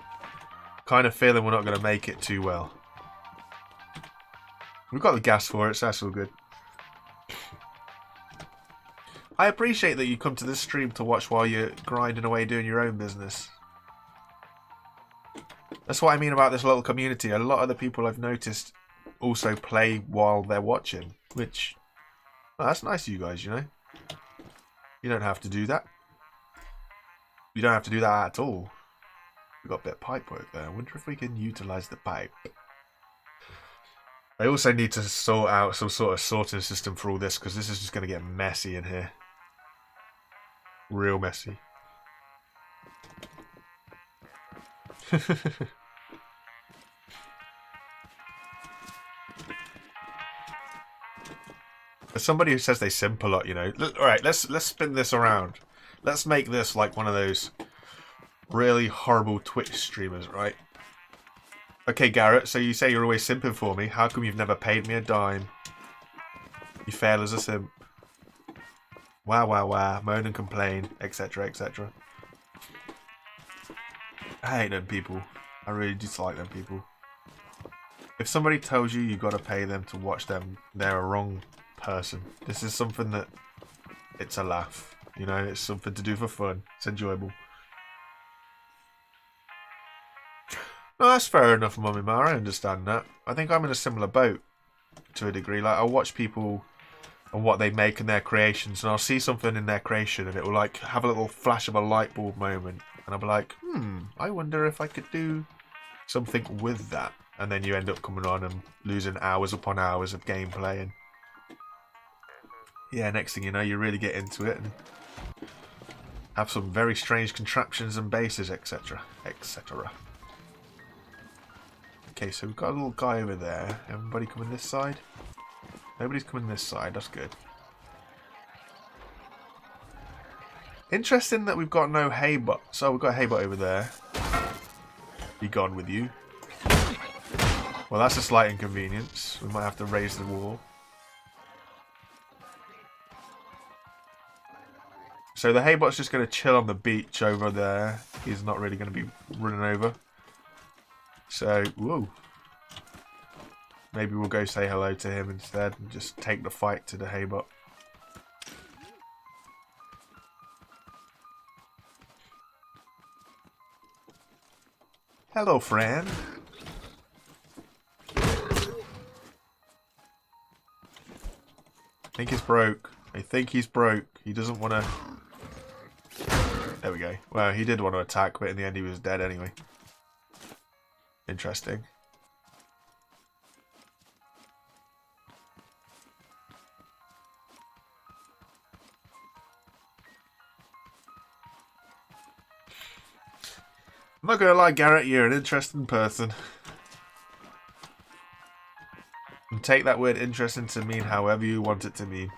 Speaker 1: kind of feeling we're not going to make it too well. We've got the gas for it, so that's all good. I appreciate that you come to this stream to watch while you're grinding away doing your own business. That's what I mean about this little community. A lot of the people I've noticed also play while they're watching, which, well, that's nice of you guys, you know. You don't have to do that. You don't have to do that at all. We've got a bit of pipe work there. I wonder if we can utilise the pipe. I also need to sort out some sort of sorting system for all this, because this is just going to get messy in here. Real messy. As somebody who says they simp a lot, you know. Alright, let's spin this around. Let's make this like one of those really horrible Twitch streamers, right? Okay, Garrett, so you say you're always simping for me. How come you've never paid me a dime? You fail as a simp. Wow, wow, wow. Moan and complain, etc., etc. I hate them people. I really dislike them people. If somebody tells you you got to pay them to watch them, they're a wrong person. This is something that... It's a laugh. You know, it's something to do for fun. It's enjoyable. No, that's fair enough, Mummy Ma. I understand that. I think I'm in a similar boat to a degree. Like, I'll watch people and what they make in their creations, and I'll see something in their creation, and it will like have a little flash of a light bulb moment, and I'll be like, I wonder if I could do something with that. And then you end up coming on and losing hours upon hours of gameplay, and yeah, next thing you know, you really get into it and have some very strange contraptions and bases, etc., etc. Okay, so we've got a little guy over there. Everybody coming this side? Nobody's coming this side, that's good. Interesting that we've got no Haybot. So we've got Haybot over there. Be gone with you. Well, that's a slight inconvenience. We might have to raise the wall. So the Haybot's just going to chill on the beach over there. He's not really going to be running over. So, whoa. Maybe we'll go say hello to him instead and just take the fight to the Haybot. Hello, friend. I think he's broke. I think he's broke. He doesn't want to... There we go. Well, he did want to attack, but in the end he was dead anyway. Interesting. I'm not going to lie, Garrett, you're an interesting person. And take that word interesting to mean however you want it to mean.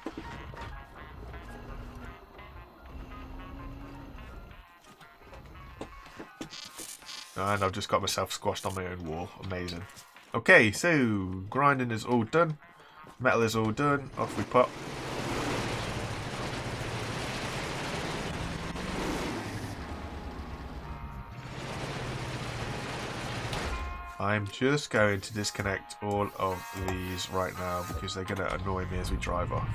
Speaker 1: And I've just got myself squashed on my own wall. Amazing. Okay, so grinding is all done. Metal is all done. Off we pop. I'm just going to disconnect all of these right now because they're going to annoy me as we drive off.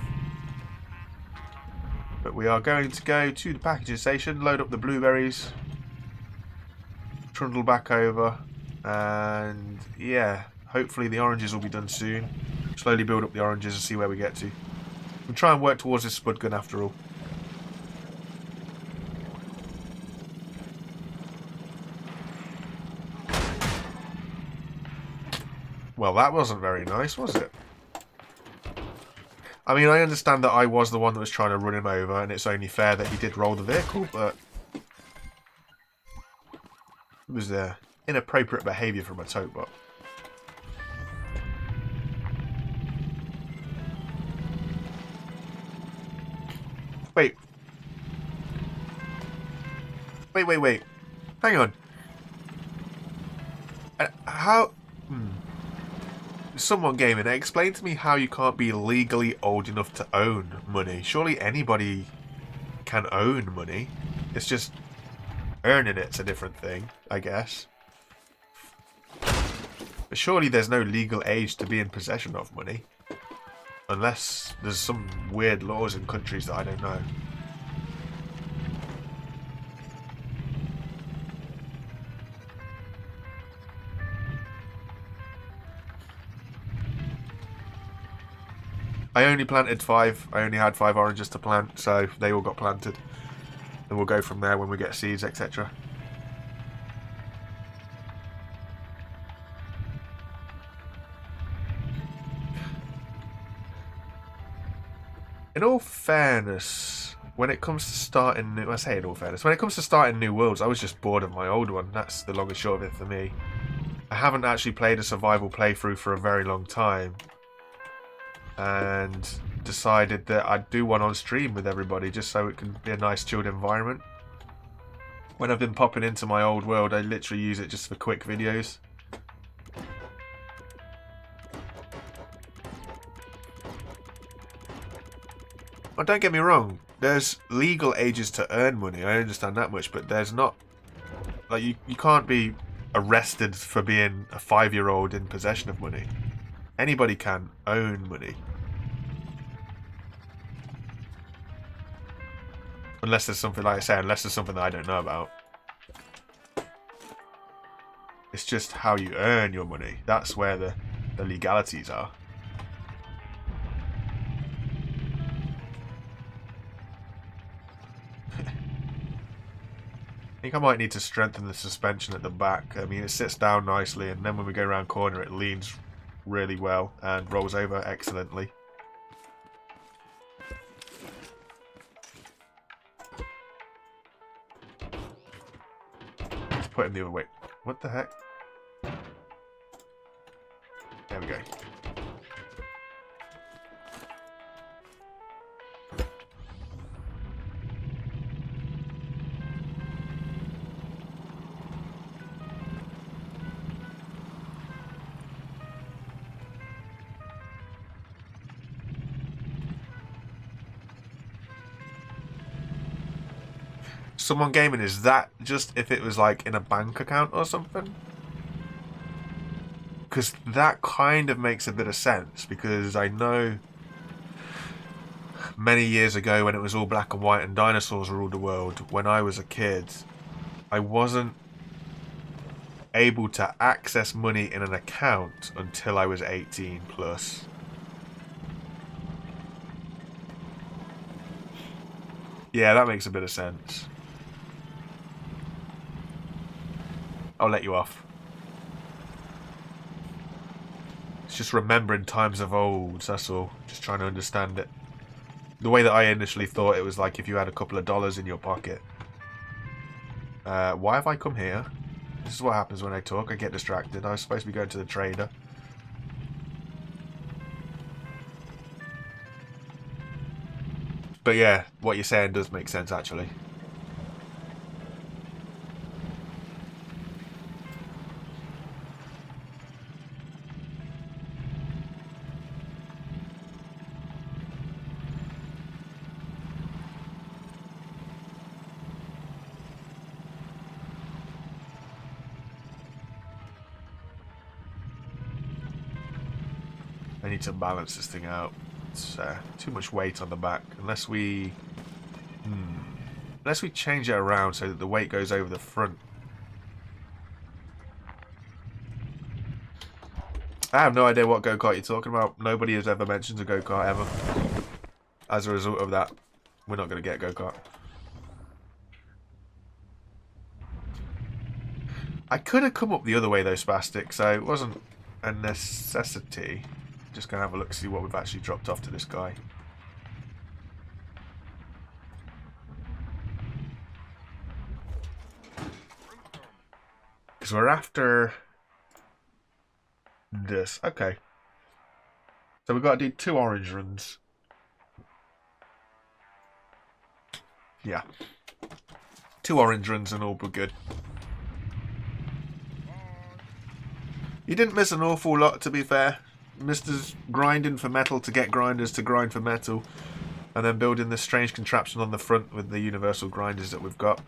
Speaker 1: But we are going to go to the packaging station, load up the blueberries, trundle back over, and yeah, hopefully the oranges will be done soon. Slowly build up the oranges and see where we get to. We'll try and work towards this spud gun after all. Well, that wasn't very nice, was it? I mean, I understand that I was the one that was trying to run him over, and it's only fair that he did roll the vehicle, but... It was inappropriate behaviour from a Totebot. Wait. Wait. Hang on. How... Someone gaming, explain to me how you can't be legally old enough to own money. Surely anybody can own money. It's just earning it's a different thing, I guess. But surely there's no legal age to be in possession of money. Unless there's some weird laws in countries that I don't know. I only planted 5. I only had 5 oranges to plant, so they all got planted. And we'll go from there when we get seeds, etc. In all fairness, when it comes to starting new... I say in all fairness, when it comes to starting new worlds, I was just bored of my old one. That's the long and short of it for me. I haven't actually played a survival playthrough for a very long time. And decided that I'd do one on stream with everybody just so it can be a nice chilled environment. When I've been popping into my old world, I literally use it just for quick videos. Well, don't get me wrong, there's legal ages to earn money, I understand that much, but there's not... Like, you can't be arrested for being a 5-year-old in possession of money. Anybody can own money. Unless there's something, like I say, unless there's something that I don't know about. It's just how you earn your money. That's where the legalities are. I think I might need to strengthen the suspension at the back. I mean, it sits down nicely, and then when we go around corner, it leans really well and rolls over excellently. Let's put him the other way. What the heck? There we go. Someone gaming, is that just if it was like in a bank account or something? Because that kind of makes a bit of sense, because I know many years ago when it was all black and white and dinosaurs ruled the world, when I was a kid, I wasn't able to access money in an account until I was 18 plus. Yeah, that makes a bit of sense. I'll let you off. It's just remembering times of old, that's all. Just trying to understand it. The way that I initially thought it was like if you had a couple of dollars in your pocket. Why have I come here? This is what happens when I talk. I get distracted. I was supposed to be going to the trader. But yeah, what you're saying does make sense, actually. I need to balance this thing out. It's too much weight on the back. Unless we change it around so that the weight goes over the front. I have no idea what go-kart you're talking about. Nobody has ever mentioned a go-kart ever. As a result of that, we're not going to get go-kart. I could have come up the other way though, Spastic, so it wasn't a necessity. Just going to have a look, see what we've actually dropped off to this guy. Because we're after this. Okay. So we've got to do 2 orange runs. Yeah. 2 orange runs and all be good. You didn't miss an awful lot, to be fair. Mr. grinding for metal to get grinders to grind for metal, and then building this strange contraption on the front with the universal grinders that we've got.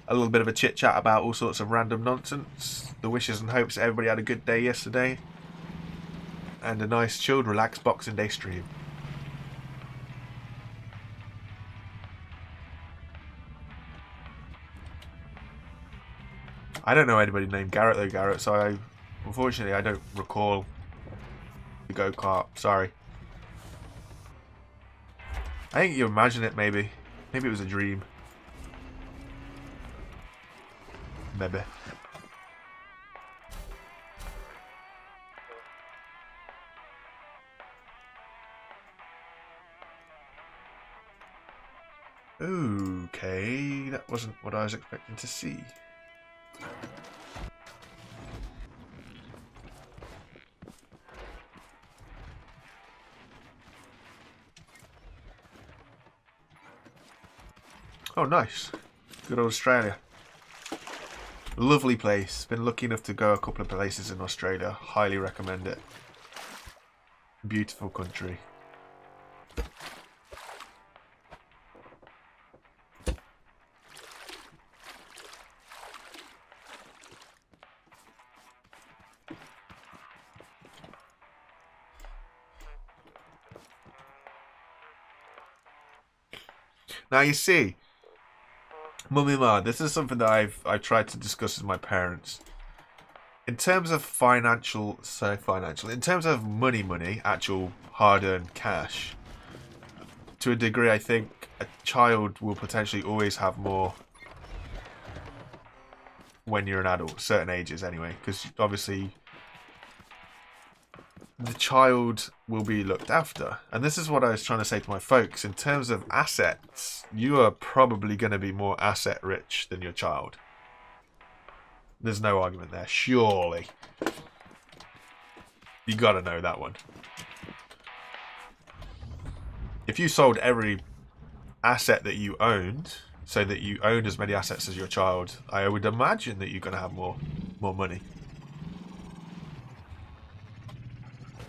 Speaker 1: A little bit of a chit chat about all sorts of random nonsense. The wishes and hopes that everybody had a good day yesterday, and a nice chilled relaxed Boxing Day stream. I don't know anybody named Garrett though, Garrett, so unfortunately I don't recall the go-kart. Sorry. I think you imagine it, maybe. Maybe it was a dream. Maybe. Okay, that wasn't what I was expecting to see. Oh, nice. Good old Australia. Lovely place. Been lucky enough to go a couple of places in Australia. Highly recommend it. Beautiful country. Now you see, Mummy Ma, this is something that I've tried to discuss with my parents. In terms of in terms of money, actual hard-earned cash, to a degree, I think a child will potentially always have more when you're an adult, certain ages anyway, because obviously the child will be looked after. And this is what I was trying to say to my folks. In terms of assets, you are probably going to be more asset rich than your child. There's no argument there, surely. You got to know that one. If you sold every asset that you owned, so that you owned as many assets as your child, I would imagine that you're going to have more money.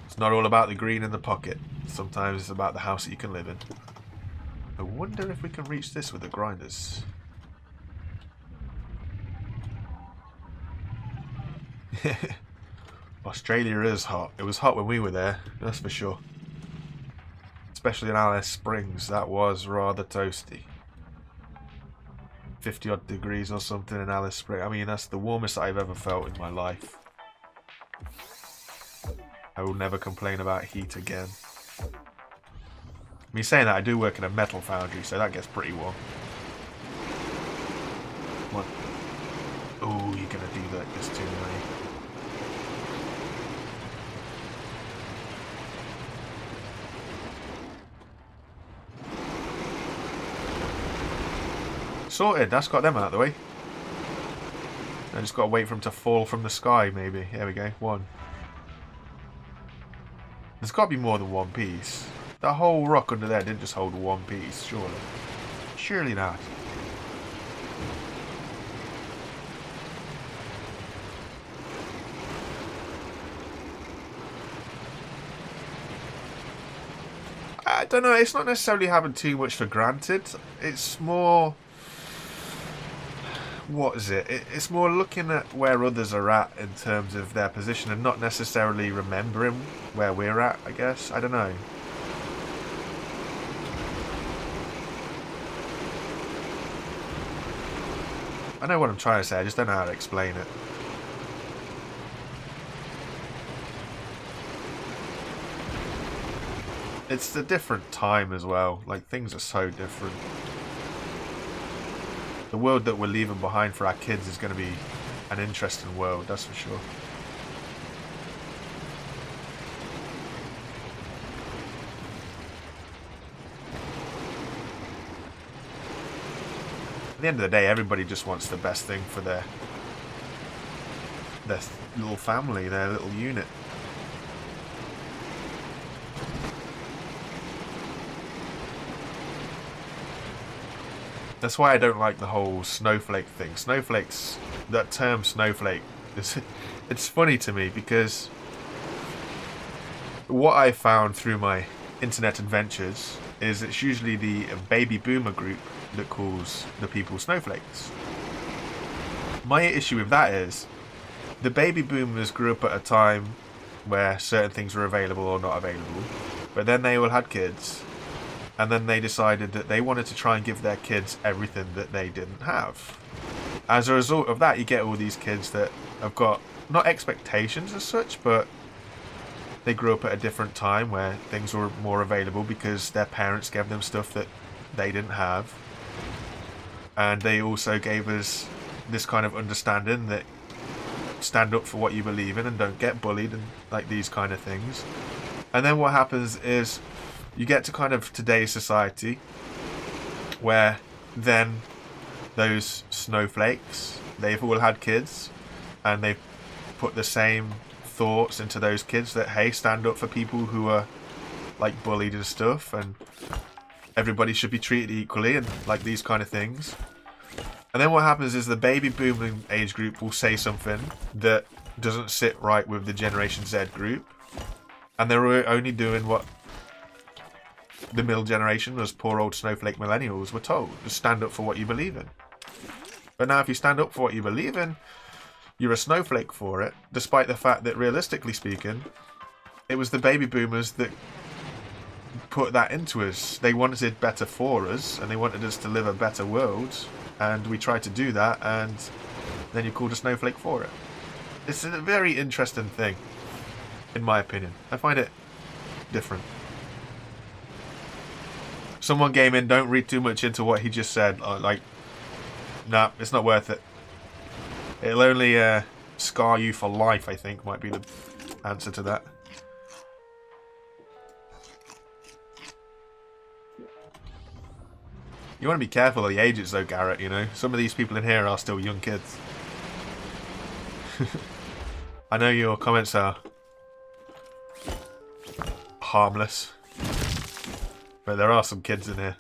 Speaker 1: It's not all about the green in the pocket. Sometimes it's about the house that you can live in. I wonder if we can reach this with the grinders. Australia is hot. It was hot when we were there, that's for sure. Especially in Alice Springs, that was rather toasty. 50 odd degrees or something in Alice Springs. I mean, that's the warmest I've ever felt in my life. I will never complain about heat again. I mean, saying that, I do work in a metal foundry, so that gets pretty warm. What? Oh, you're gonna do that this to me. Sorted, that's got them out of the way. I just gotta wait for them to fall from the sky, maybe. There we go, one. There's gotta be more than one piece. That whole rock under there didn't just hold one piece, surely. Surely not. I don't know, it's not necessarily having too much for granted. It's more... What is it? It's more looking at where others are at in terms of their position and not necessarily remembering where we're at, I guess. I don't know. I know what I'm trying to say, I just don't know how to explain it. It's a different time as well. Like, things are so different. The world that we're leaving behind for our kids is going to be an interesting world, that's for sure. At the end of the day, everybody just wants the best thing for their little family, their little unit. That's why I don't like the whole snowflake thing. Snowflakes, that term snowflake, it's funny to me because what I found through my internet adventures is it's usually the baby boomer group that calls the people snowflakes. My issue with that is the baby boomers grew up at a time where certain things were available or not available, but then they all had kids. And then they decided that they wanted to try and give their kids everything that they didn't have. As a result of that, you get all these kids that have got, not expectations as such, but they grew up at a different time where things were more available because their parents gave them stuff that they didn't have. And they also gave us this kind of understanding that stand up for what you believe in and don't get bullied and like these kind of things. And then what happens is you get to kind of today's society where then those snowflakes, they've all had kids and they've put the same thoughts into those kids that, hey, stand up for people who are like bullied and stuff and everybody should be treated equally and like these kind of things. And then what happens is the baby booming age group will say something that doesn't sit right with the Generation Z group, and they're only doing what the middle generation, those poor old snowflake millennials, were told. Just stand up for what you believe in. But now if you stand up for what you believe in, you're a snowflake for it, despite the fact that, realistically speaking, it was the baby boomers that put that into us. They wanted better for us, and they wanted us to live a better world, and we tried to do that, and then you're called a snowflake for it. It's a very interesting thing, in my opinion. I find it different. Someone came in, don't read too much into what he just said. Nah, it's not worth it. It'll only scar you for life, I think, might be the answer to that. You want to be careful of the ages, though, Garrett, you know? Some of these people in here are still young kids. I know your comments are harmless, but there are some kids in here.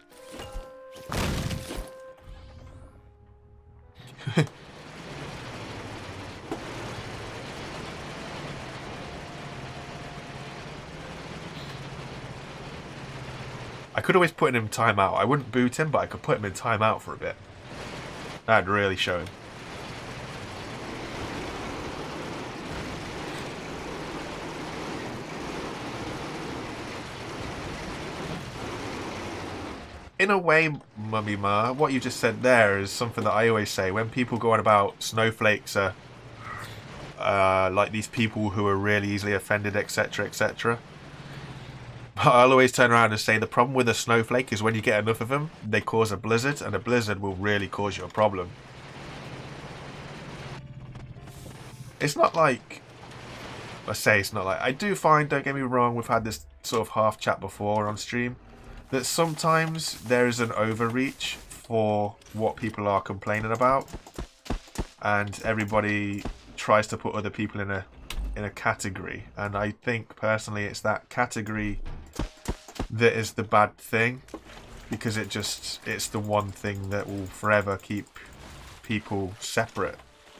Speaker 1: I could always put him in timeout. I wouldn't boot him, but I could put him in timeout for a bit. That'd really show him. in a way, Mummy Ma, what you just said there is something that I always say. When people go on about snowflakes are like these people who are really easily offended, etc., etc. I'll always turn around and say the problem with a snowflake is when you get enough of them, they cause a blizzard, and a blizzard will really cause you a problem. It's not like... I say it's not like... I do find, don't get me wrong, we've had this sort of half chat before on stream, that sometimes there is an overreach for what people are complaining about, and everybody tries to put other people in a category, and I think personally it's that category that is the bad thing, because it's the one thing that will forever keep people separate.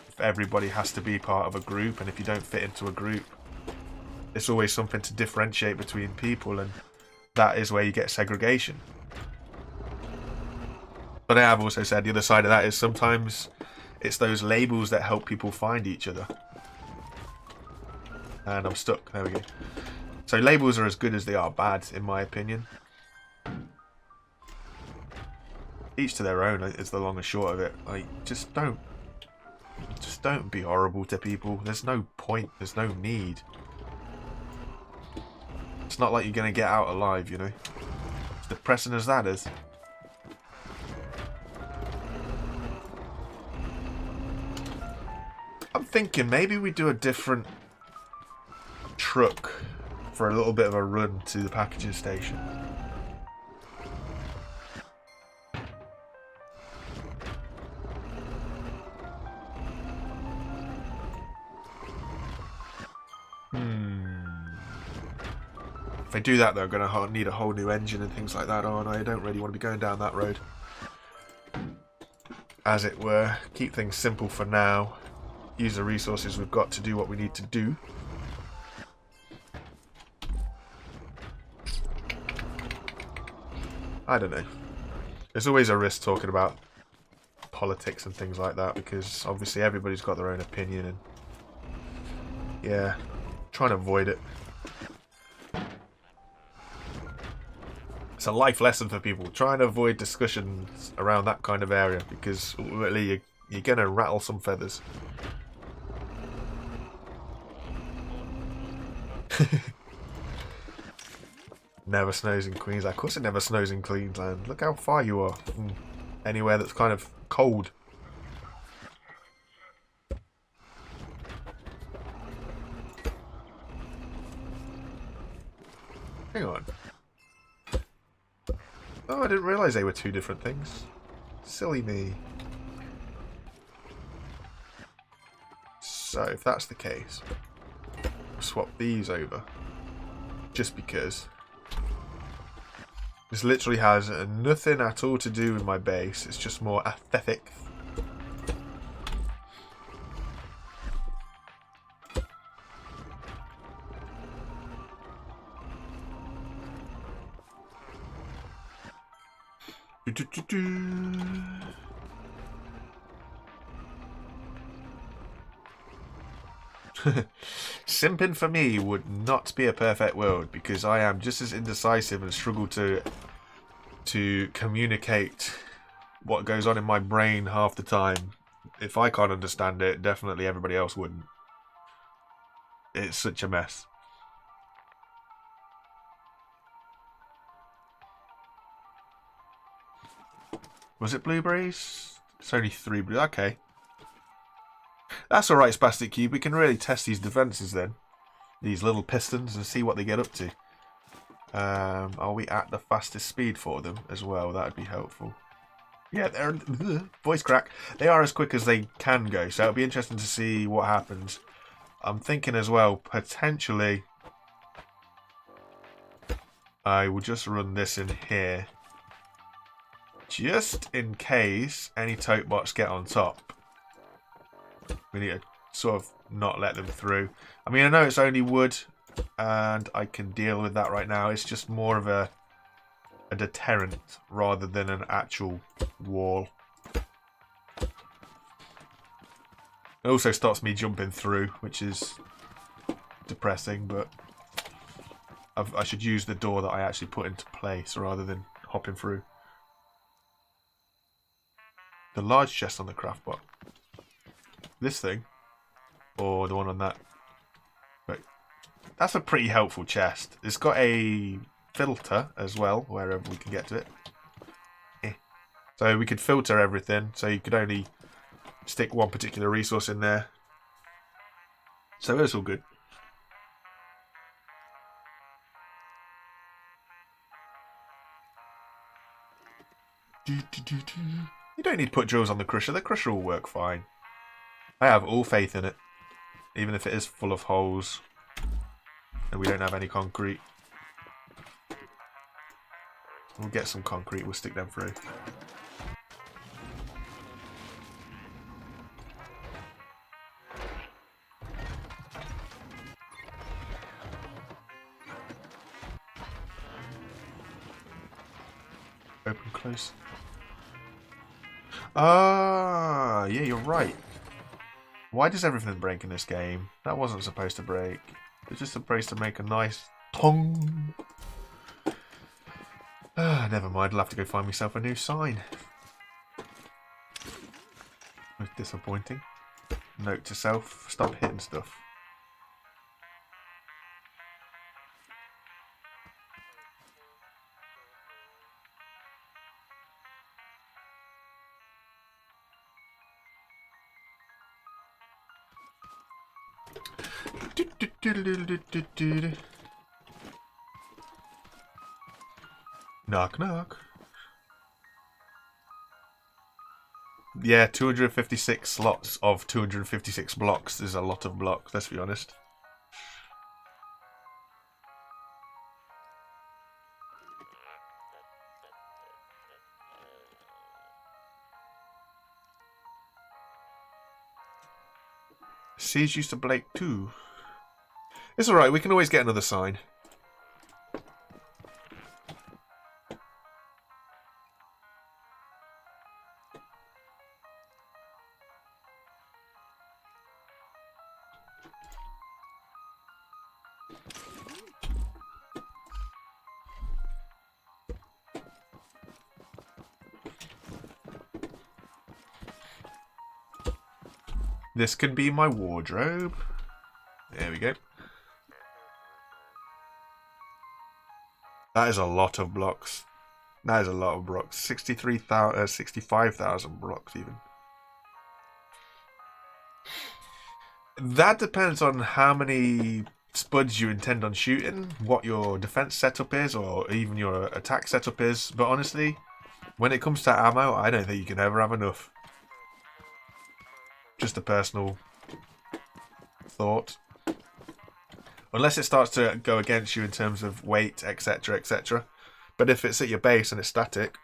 Speaker 1: If everybody has to be part of a group, and if you don't fit into a group, it's always something to differentiate between people, and that is where you get segregation. But I have also said the other side of that is sometimes it's those labels that help people find each other. And I'm stuck. There we go. So labels are as good as they are bad, in my opinion. Each to their own is the long and short of it. Like, just don't be horrible to people. There's no point. There's no need. It's not like you're going to get out alive, you know. As depressing as that is. I'm thinking maybe we do a different truck for a little bit of a run to the packaging station. If I do that though, I'm going to need a whole new engine and things like that on. I don't really want to be going down that road. As it were, keep things simple for now. Use the resources we've got to do what we need to do. I don't know. There's always a risk talking about politics and things like that, because obviously everybody's got their own opinion, and yeah, trying to avoid it. It's a life lesson for people. Try and avoid discussions around that kind of area, because ultimately you're going to rattle some feathers. Never snows in Queensland. Of course it never snows in Queensland. Look how far you are from anywhere that's kind of cold. Hang on. Oh, I didn't realise they were two different things. Silly me. So, if that's the case, I'll swap these over. Just because. This literally has nothing at all to do with my base. It's just more aesthetic. Simping for me would not be a perfect world, because I am just as indecisive and struggle to communicate what goes on in my brain half the time. If I can't understand it, definitely everybody else wouldn't. It's such a mess. Was it blueberries? It's only 3 blueberries. Okay. That's alright, Spastic Cube. We can really test these defences then. These little pistons, and see what they get up to. Are we at the fastest speed for them as well? That would be helpful. Yeah, they're... voice crack. They are as quick as they can go, so it'll be interesting to see what happens. I'm thinking as well, potentially... I will just run this in here. Just in case any tote bots get on top. We need to sort of not let them through. I mean, I know it's only wood, and I can deal with that right now. It's just more of a deterrent rather than an actual wall. It also stops me jumping through, which is depressing, but I should use the door that I actually put into place rather than hopping through. The large chest on the craft bot. This thing? Or the one on that? Right. That's a pretty helpful chest. It's got a filter as well, wherever we can get to it. So we could filter everything, so you could only stick one particular resource in there. So it's all good. You don't need to put drills on the crusher. The crusher will work fine. I have all faith in it. Even if it is full of holes. And we don't have any concrete. We'll get some concrete. We'll stick them through. Open, close. Ah, yeah, you're right. Why does everything break in this game? That wasn't supposed to break. It's just supposed to make a nice tong. Ah, never mind. I'll have to go find myself a new sign. It's disappointing. Note to self: stop hitting stuff. Knock, knock. Yeah, 256 slots of 256 blocks is a lot of blocks, let's be honest. Siege used to break too. It's alright, we can always get another sign. This can be my wardrobe. There we go. That is a lot of blocks. That is a lot of blocks. 65,000 blocks even. That depends on how many spuds you intend on shooting, what your defense setup is, or even your attack setup is. But honestly, when it comes to ammo, I don't think you can ever have enough. Just a personal thought. Unless it starts to go against you in terms of weight, etc, etc. But if it's at your base and it's static...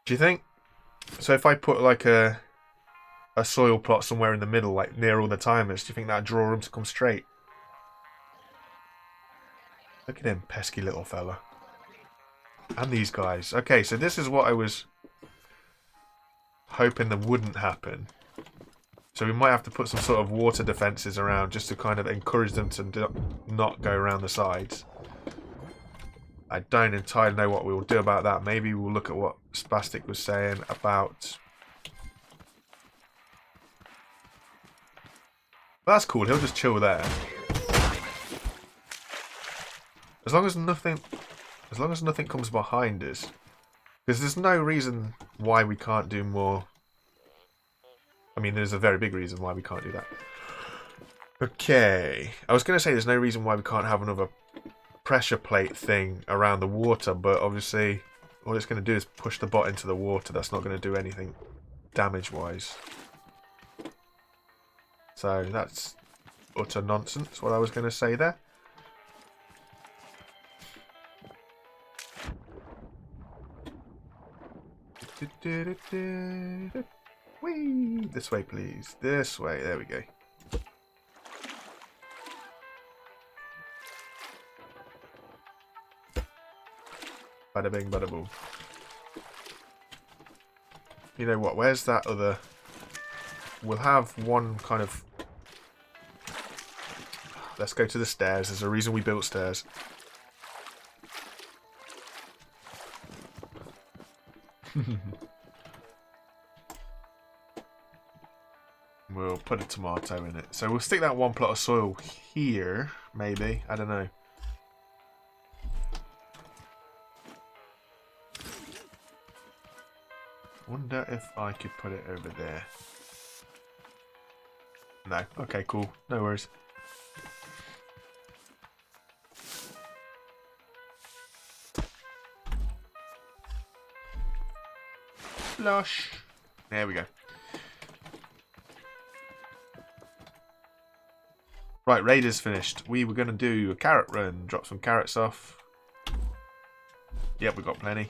Speaker 1: Do you think? So if I put like a soil plot somewhere in the middle, like near all the timers, do you think that'd draw them to come straight? Look at him, pesky little fella. And these guys. Okay, so this is what I was hoping that wouldn't happen. So we might have to put some sort of water defences around just to kind of encourage them to not go around the sides. I don't entirely know what we will do about that. Maybe we'll look at what Spastic was saying about... That's cool, he'll just chill there. As long as nothing comes behind us. Because there's no reason why we can't do more. I mean, there's a very big reason why we can't do that. Okay. I was going to say there's no reason why we can't have another pressure plate thing around the water, but obviously all it's going to do is push the bot into the water. That's not going to do anything damage-wise. So that's utter nonsense, what I was going to say there. Whee! This way, please. This way. There we go. Bada bing, bada boom. You know what? Where's that other... We'll have one kind of Let's go to the stairs. There's a reason we built stairs. We'll put a tomato in it. So we'll stick that one plot of soil here, maybe. I don't know. Wonder if I could put it over there. No. Okay, cool. No worries. Flush. There we go. Right, Raiders finished. We were going to do a carrot run. Drop some carrots off. Yep, we got plenty.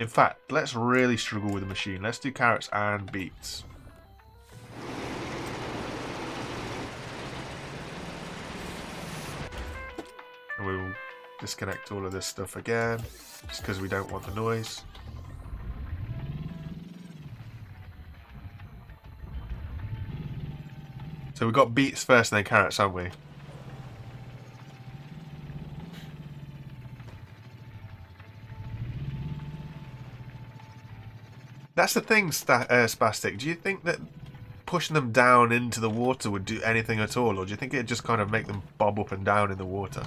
Speaker 1: In fact, let's really struggle with the machine. Let's do carrots and beets. And we'll disconnect all of this stuff again, just because we don't want the noise. So we've got beets first and then carrots, haven't we? That's the thing, Spastic. Do you think that pushing them down into the water would do anything at all? Or do you think it'd just kind of make them bob up and down in the water?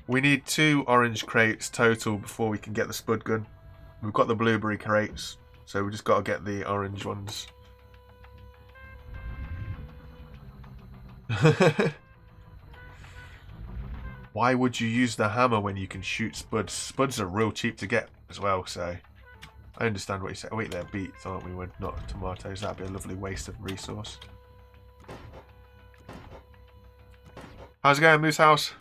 Speaker 1: We need 2 orange crates total before we can get the spud gun. We've got the blueberry crates, so we just got to get the orange ones. Why would you use the hammer when you can shoot spuds? Spuds are real cheap to get as well, so I understand what you say. Oh, wait, they're beets, aren't we? We're not tomatoes. That'd be a lovely waste of resource. How's it going, Moose House?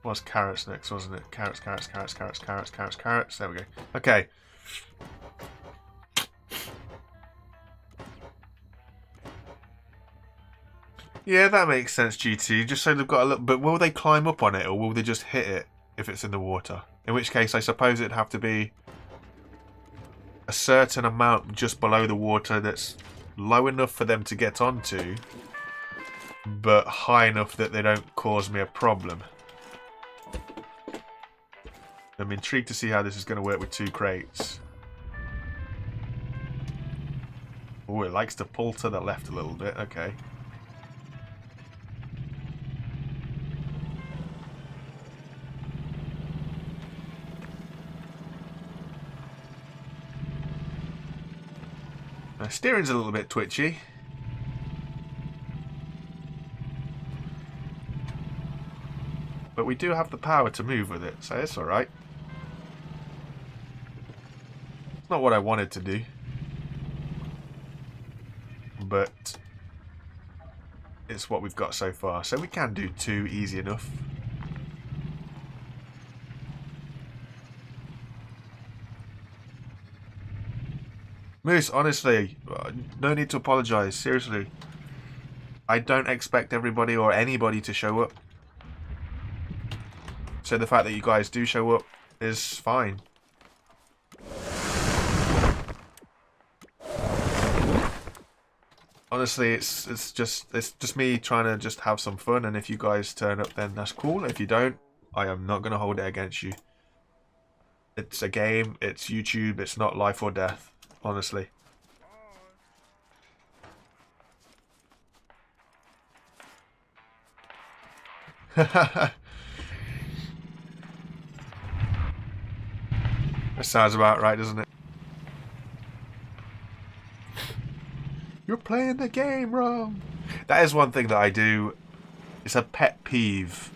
Speaker 1: Was carrots next, wasn't it? Carrots, carrots, carrots, carrots, carrots, carrots, carrots. There we go. Okay. Yeah, that makes sense, GT. Just so they've got a little... But will they climb up on it, or will they just hit it if it's in the water? In which case, I suppose it'd have to be a certain amount just below the water that's low enough for them to get onto, but high enough that they don't cause me a problem. I'm intrigued to see how this is going to work with 2 crates. Oh, it likes to pull to the left a little bit. Okay. My steering's a little bit twitchy. But we do have the power to move with it, so it's alright. It's not what I wanted to do. But it's what we've got so far. So we can do 2 easy enough. Moose, honestly, no need to apologise. Seriously. I don't expect everybody or anybody to show up. So the fact that you guys do show up is fine. Honestly, it's just me trying to just have some fun, and if you guys turn up, then that's cool. If you don't, I am not going to hold it against you. It's a game, it's YouTube, it's not life or death, honestly. That sounds about right, doesn't it? You're playing the game wrong. That is one thing that I do. It's a pet peeve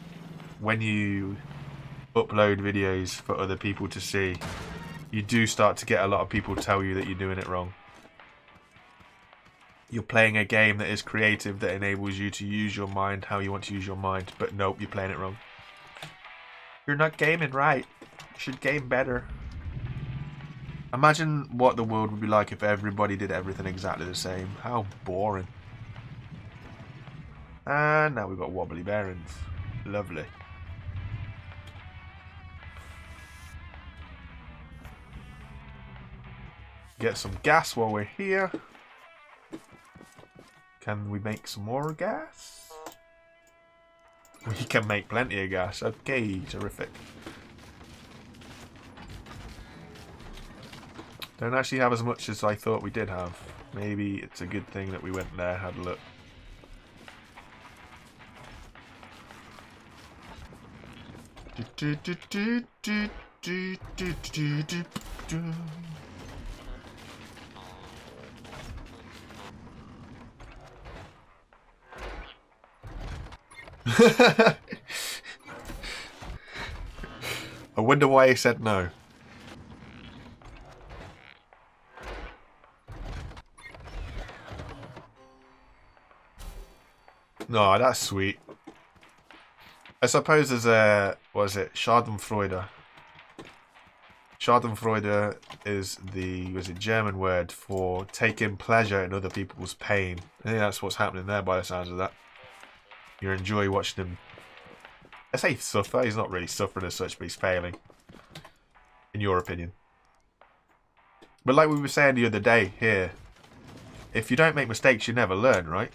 Speaker 1: when you upload videos for other people to see. You do start to get a lot of people tell you that you're doing it wrong. You're playing a game that is creative, that enables you to use your mind how you want to use your mind, but nope, you're playing it wrong. You're not gaming right. You should game better. Imagine what the world would be like if everybody did everything exactly the same. How boring. And now we've got wobbly bearings. Lovely. Get some gas while we're here. Can we make some more gas? We can make plenty of gas. Okay, terrific. Don't actually have as much as I thought we did have. Maybe it's a good thing that we went there, had a look. I wonder why he said no. No, that's sweet. I suppose there's a... what is it? Schadenfreude. Schadenfreude is the... was it German word for taking pleasure in other people's pain. I think that's what's happening there by the sounds of that. You enjoy watching him... I say suffer. He's not really suffering as such, but he's failing. In your opinion. But like we were saying the other day here, if you don't make mistakes, you never learn, right?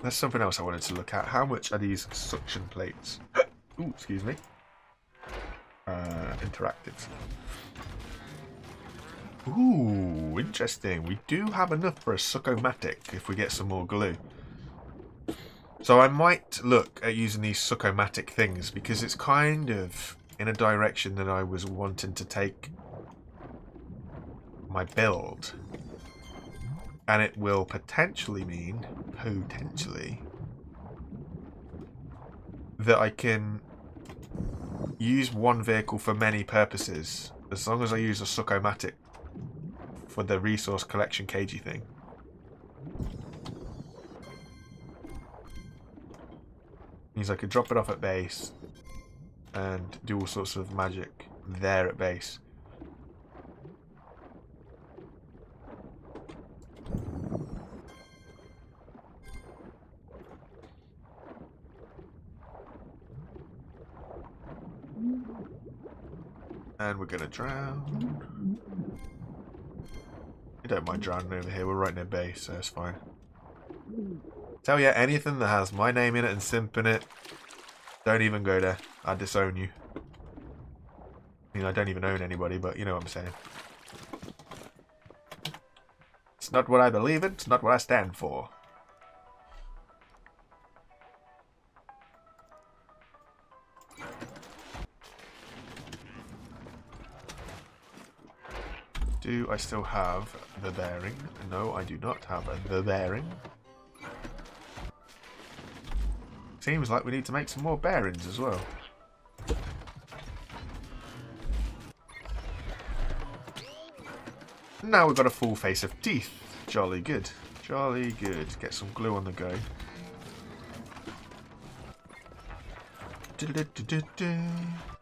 Speaker 1: There's something else I wanted to look at. How much are these suction plates? Ooh, excuse me. Interactive. Ooh, interesting. We do have enough for a Succomatic if we get some more glue. So I might look at using these Succomatic things because it's kind of in a direction that I was wanting to take my build. And it will potentially mean, that I can use one vehicle for many purposes, as long as I use a Succomatic for the resource collection cagey thing. Means I could drop it off at base and do all sorts of magic there at base. And we're gonna drown. You don't mind drowning over here, we're right near base, so it's fine. Tell you, anything that has my name in it and Simp in it, don't even go there. I disown you. I mean, I don't even own anybody, but you know what I'm saying. It's not what I believe in, it's not what I stand for. Do I still have the bearing? No, I do not have the bearing. Seems like we need to make some more bearings as well. Now we've got a full face of teeth. Jolly good. Jolly good. Get some glue on the go.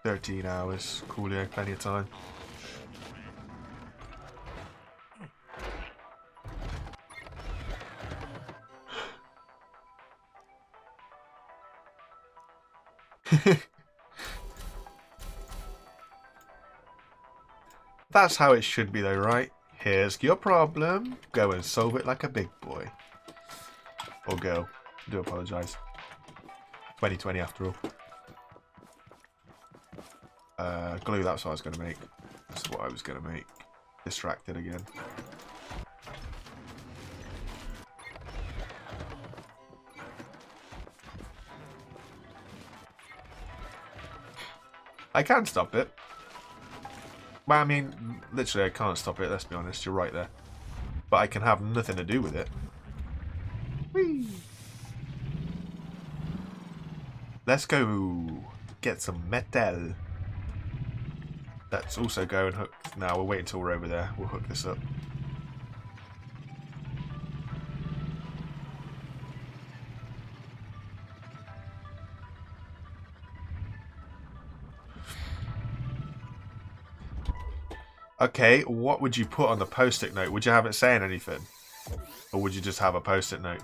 Speaker 1: 13 hours. Cool, yeah, plenty of time. That's how it should be though, right? Here's your problem. Go and solve it like a big boy. Or girl. I do apologise. 2020 after all. Glue, that's what I was going to make. That's what I was going to make. Distracted again. I can stop it. Well, I mean, literally I can't stop it, let's be honest, you're right there. But I can have nothing to do with it. Whee! Let's go get some metal. Let's also go and hook... Now we'll wait until we're over there. We'll hook this up. Okay, what would you put on the post-it note? Would you have it saying anything? Or would you just have a post-it note?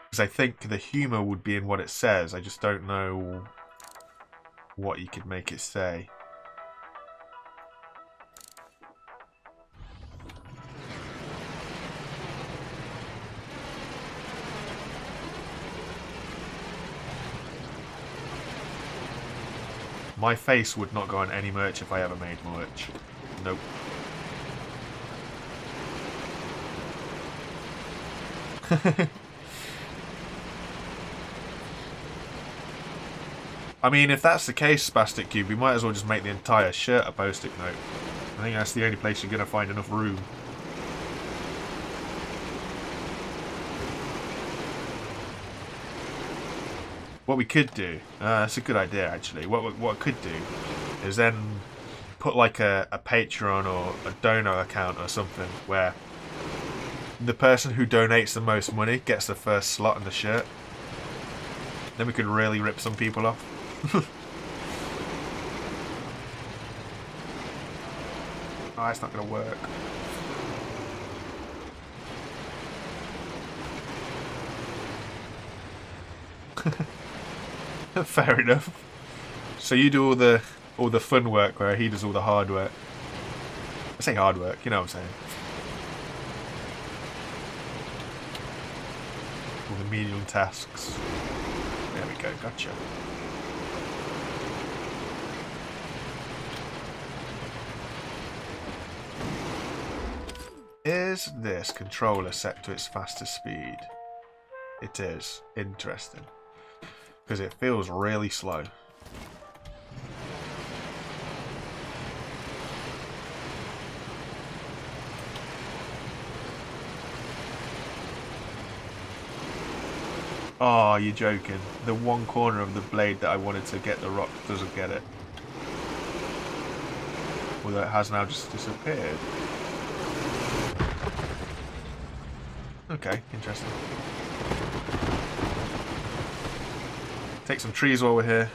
Speaker 1: Because I think the humour would be in what it says. I just don't know what you could make it say. My face would not go on any merch if I ever made merch. Nope. I mean, if that's the case, Spastic Cube, we might as well just make the entire shirt a post-it note. I think that's the only place you're going to find enough room. What we could do, that's a good idea actually, what I could do is then put like a Patreon or a Dono account or something where the person who donates the most money gets the first slot in the shirt. Then we could really rip some people off. Oh, it's not going to work. Fair enough. So you do all the fun work where he does all the hard work. I say hard work, you know what I'm saying. All the menial tasks. There we go, gotcha. Is this controller set to its fastest speed? It is. Interesting. Because it feels really slow. Oh, you're joking. The one corner of the blade that I wanted to get the rock doesn't get it. Although it has now just disappeared. Okay, interesting. Take some trees while we're here.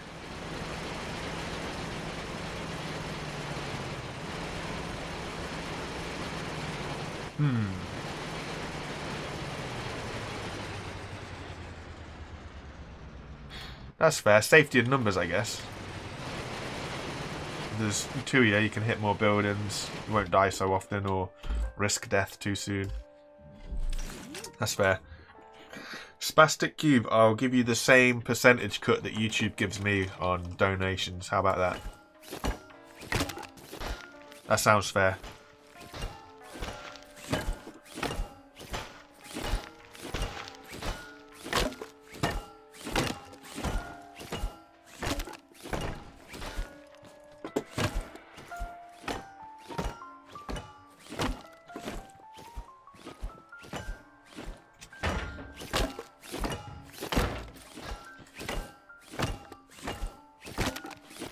Speaker 1: That's fair. Safety in numbers, I guess. There's 2 here, you can hit more buildings. You won't die so often or risk death too soon. That's fair. Spastic Cube, I'll give you the same percentage cut that YouTube gives me on donations. How about that? That sounds fair.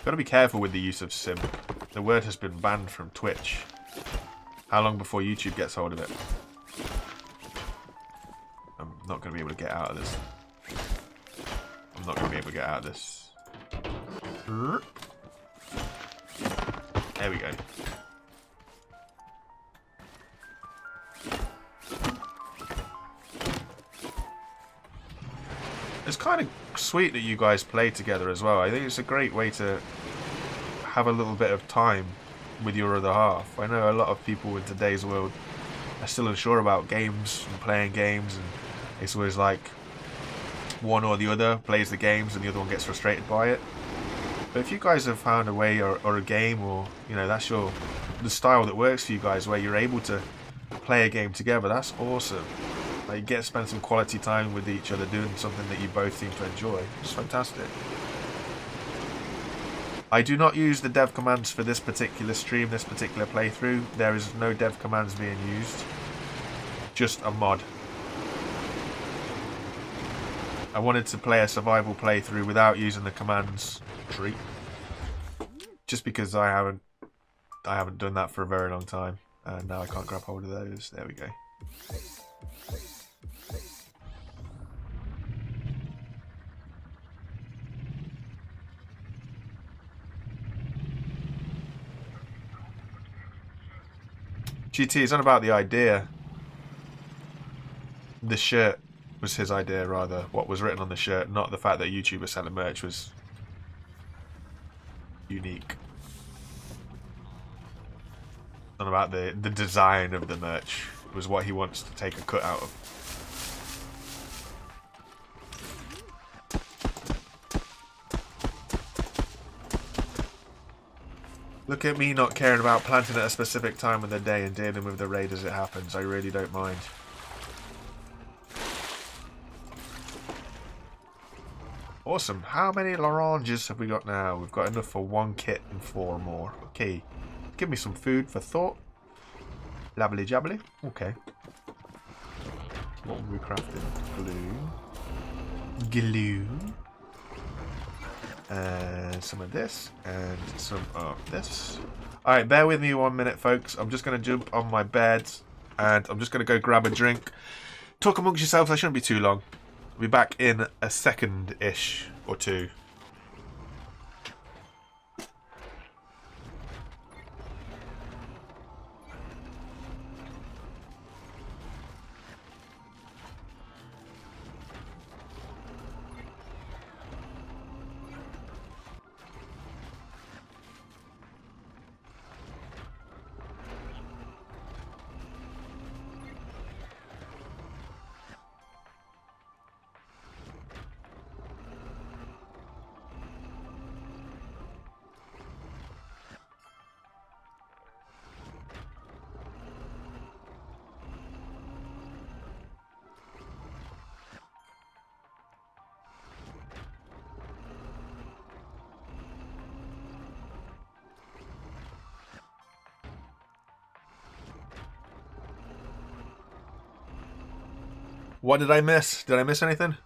Speaker 1: Gotta be careful with the use of simp. The word has been banned from Twitch. How long before YouTube gets hold of it? I'm not gonna be able to get out of this. I'm not gonna be able to get out of this. There we go. It's kind of sweet that you guys play together as well. I think it's a great way to have a little bit of time with your other half. I know a lot of people in today's world are still unsure about games and playing games, and it's always like one or the other plays the games and the other one gets frustrated by it. But if you guys have found a way or a game, or you know, that's the style that works for you guys, where you're able to play a game together, that's awesome. Like, you get to spend some quality time with each other doing something that you both seem to enjoy. It's fantastic. I do not use the dev commands for this particular stream, this particular playthrough. There is no dev commands being used. Just a mod. I wanted to play a survival playthrough without using the commands tree. Just because I haven't done that for a very long time. And now I can't grab hold of those. There we go. GT is on about the idea. The shirt was his idea, rather. What was written on the shirt, not the fact that YouTubers selling merch was unique. On about the design of the merch was what he wants to take a cut out of. Look at me not caring about planting at a specific time of the day and dealing with the raid as it happens. I really don't mind. Awesome. How many Laranges have we got now? We've got enough for 1 kit and 4 more. Okay. Give me some food for thought. Labbly jabbly. Okay. What will we crafting? Glue. Glue. And some of this. And some of this. Alright, bear with me 1 minute, folks. I'm just going to jump on my bed. And I'm just going to go grab a drink. Talk amongst yourselves. I shouldn't be too long. I'll be back in a second-ish or two. What did I miss? Did I miss anything?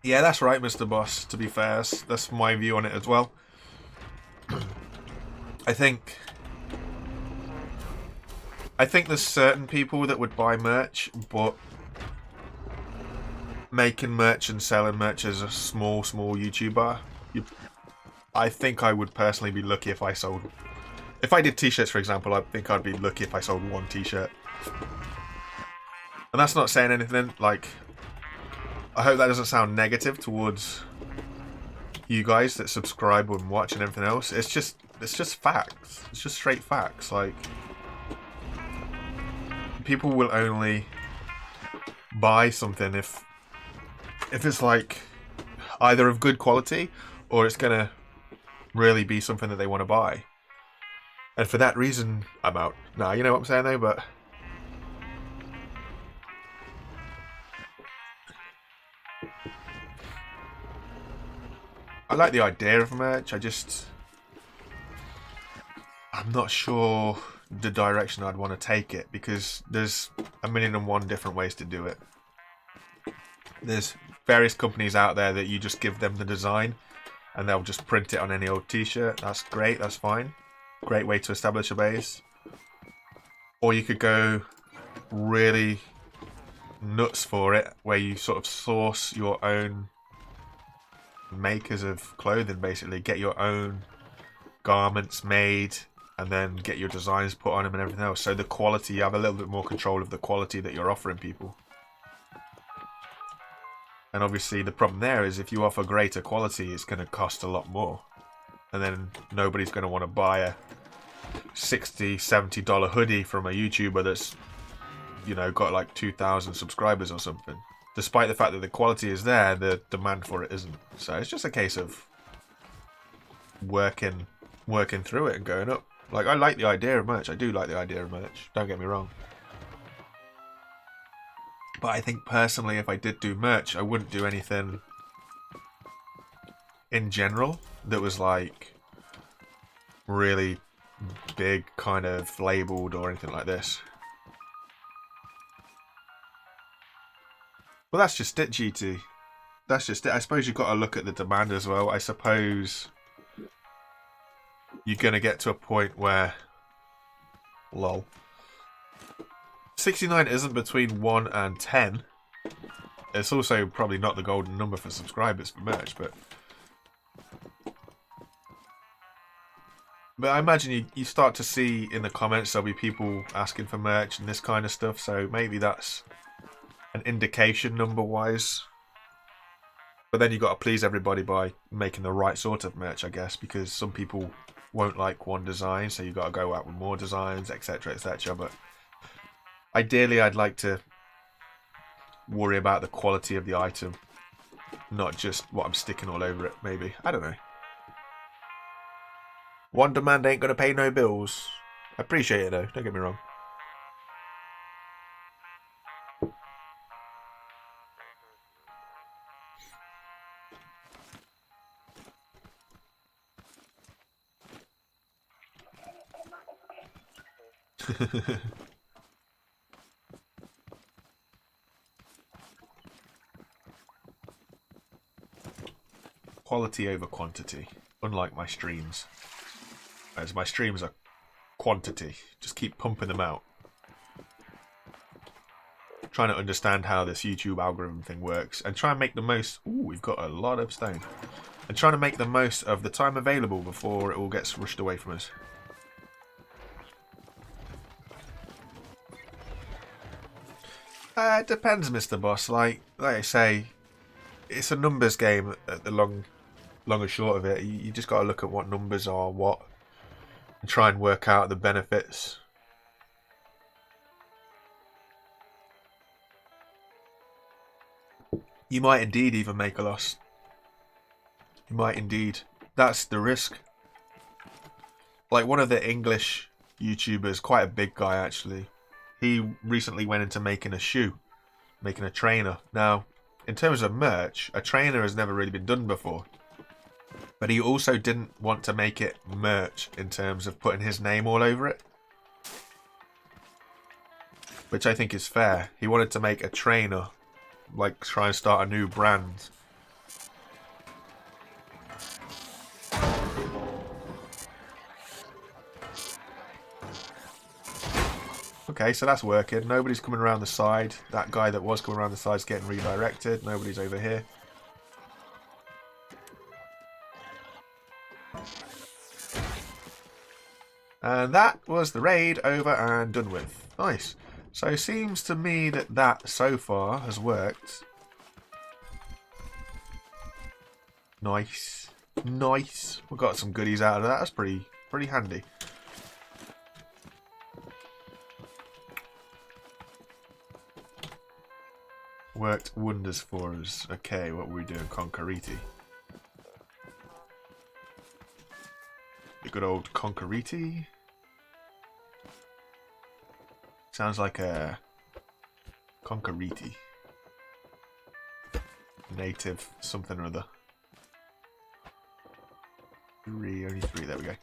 Speaker 1: Yeah, that's right, Mr. Boss, to be fair. That's my view on it as well. I think there's certain people that would buy merch, but making merch and selling merch as a small YouTuber, I think I would personally be lucky if I sold... If I did t-shirts, for example, I think I'd be lucky if I sold 1 t-shirt. And that's not saying anything, like... I hope that doesn't sound negative towards you guys that subscribe and watch and everything else. It's just facts. It's just straight facts. Like, people will only buy something if it's like either of good quality or it's gonna really be something that they want to buy. And for that reason, I'm out. Nah, you know what I'm saying though, but I like the idea of merch. I'm not sure the direction I'd want to take it, because there's 1,000,001 different ways to do it. There's various companies out there that you just give them the design and they'll just print it on any old t-shirt. That's great, that's fine. Great way to establish a base. Or you could go really nuts for it, where you sort of source your own makers of clothing, basically. Get your own garments made and then get your designs put on them and everything else. So the quality, you have a little bit more control of the quality that you're offering people. And obviously the problem there is if you offer greater quality, it's going to cost a lot more. And then nobody's going to want to buy a $60, $70 hoodie from a YouTuber that's, you know, got like 2,000 subscribers or something. Despite the fact that the quality is there, the demand for it isn't. So it's just a case of working through it and going up. Like, I like the idea of merch. I do like the idea of merch. Don't get me wrong. But I think personally, if I did do merch, I wouldn't do anything in general that was like really big, kind of labeled or anything like this. Well, that's just it, GT. That's just it. I suppose you've got to look at the demand as well. I suppose you're going to get to a point where... Lol. 69 isn't between 1 and 10. It's also probably not the golden number for subscribers for merch, but I imagine you start to see in the comments there'll be people asking for merch and this kind of stuff, so maybe that's an indication number-wise. But then you've got to please everybody by making the right sort of merch, I guess, because some people won't like one design, so you've got to go out with more designs, etc, etc. But ideally, I'd like to worry about the quality of the item, not just what I'm sticking all over it, maybe. I don't know. One demand ain't gonna pay no bills. I appreciate it though, don't get me wrong. Quality over quantity, unlike my streams. As my streams are quantity, just keep pumping them out. Trying to understand how this YouTube algorithm thing works and try and make the most. Ooh, we've got a lot of stone. And trying to make the most of the time available before it all gets rushed away from us. It depends, Mr. Boss. Like I say, it's a numbers game at the long and short of it. You just got to look at what numbers are what and try and work out the benefits. You might indeed even make a loss. You might indeed. That's the risk. Like one of the English YouTubers, quite a big guy actually, he recently went into making a shoe, making a trainer. Now, in terms of merch, a trainer has never really been done before. But he also didn't want to make it merch in terms of putting his name all over it. Which I think is fair. He wanted to make a trainer, like try and start a new brand. Okay, so that's working. Nobody's coming around the side. That guy that was coming around the side is getting redirected. Nobody's over here. And that was the raid over and done with. Nice. So it seems to me that that so far has worked. Nice. Nice. We got some goodies out of that. That's pretty handy. Worked wonders for us. Okay, what were we doing? Conqueriti. The good old Conqueriti. Sounds like a Conqueriti. Native something or other. Only three, there we go.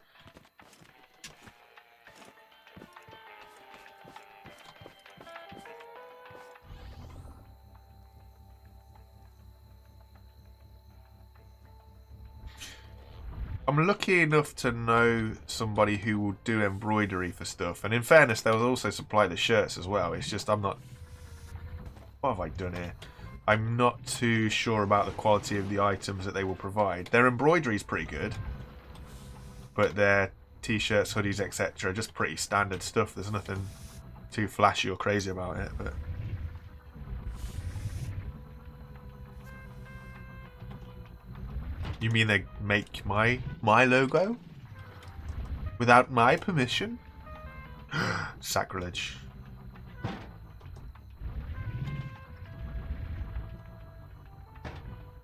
Speaker 1: I'm lucky enough to know somebody who will do embroidery for stuff. And in fairness, they'll also supply the shirts as well. It's just I'm not... What have I done here? I'm not too sure about the quality of the items that they will provide. Their embroidery is pretty good. But their t-shirts, hoodies, etc. just pretty standard stuff. There's nothing too flashy or crazy about it. But you mean they make my logo? Without my permission? Sacrilege.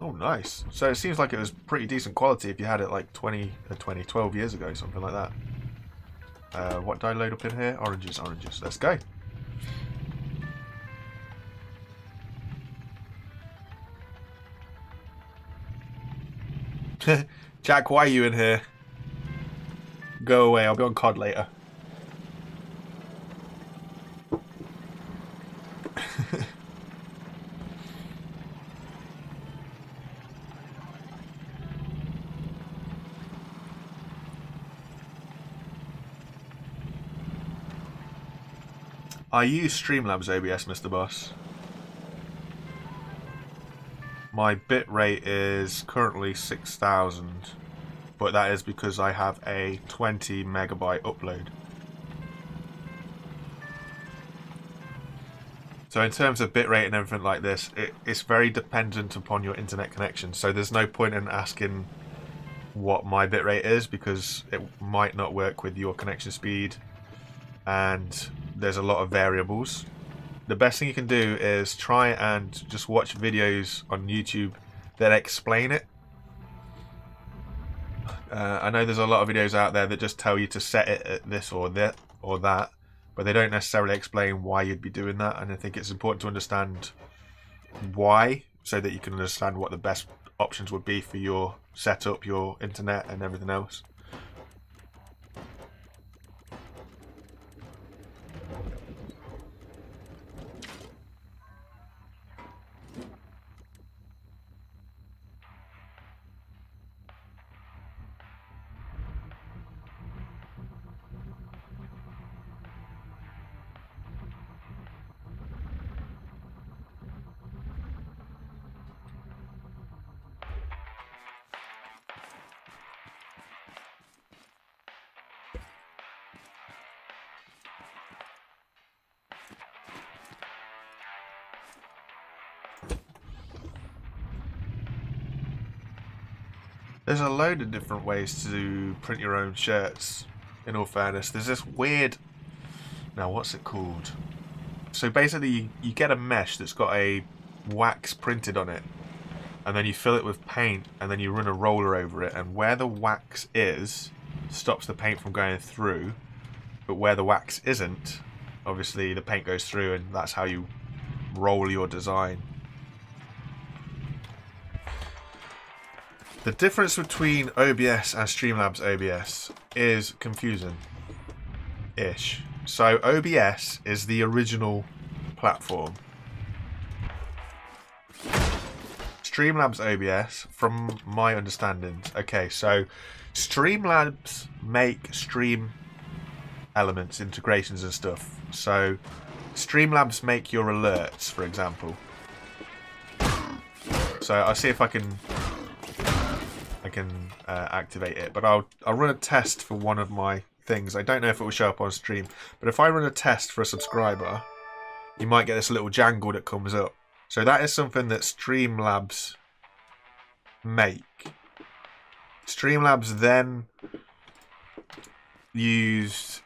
Speaker 1: Oh, nice. So it seems like it was pretty decent quality if you had it like 12 years ago, something like that. What did I load up in here? Oranges, oranges. Let's go. Jack, why are you in here? Go away, I'll be on COD later. I use Streamlabs OBS, Mr. Boss. My bitrate is currently 6,000, but that is because I have a 20 megabyte upload. So in terms of bitrate and everything like this, it's very dependent upon your internet connection. So there's no point in asking what my bitrate is, because it might not work with your connection speed, and there's a lot of variables. The best thing you can do is try and just watch videos on YouTube that explain it. I know there's a lot of videos out there that just tell you to set it at this or that or that, but they don't necessarily explain why you'd be doing that, and I think it's important to understand why, so that you can understand what the best options would be for your setup, your internet and everything else. There's a load of different ways to print your own shirts, in all fairness. There's this weird... Now, what's it called? So basically, you get a mesh that's got a wax printed on it, and then you fill it with paint, and then you run a roller over it, and where the wax is, stops the paint from going through, but where the wax isn't, obviously the paint goes through, and that's how you roll your design. The difference between OBS and Streamlabs OBS is confusing-ish. So OBS is the original platform. Streamlabs OBS, from my understanding, okay, so Streamlabs make stream elements, integrations and stuff. So Streamlabs make your alerts, for example. So I'll see if I can activate it, but I'll run a test for one of my things. I don't know if it will show up on stream, but if I run a test for a subscriber, you might get this little jangle that comes up. So that is something that Streamlabs make. Streamlabs then used,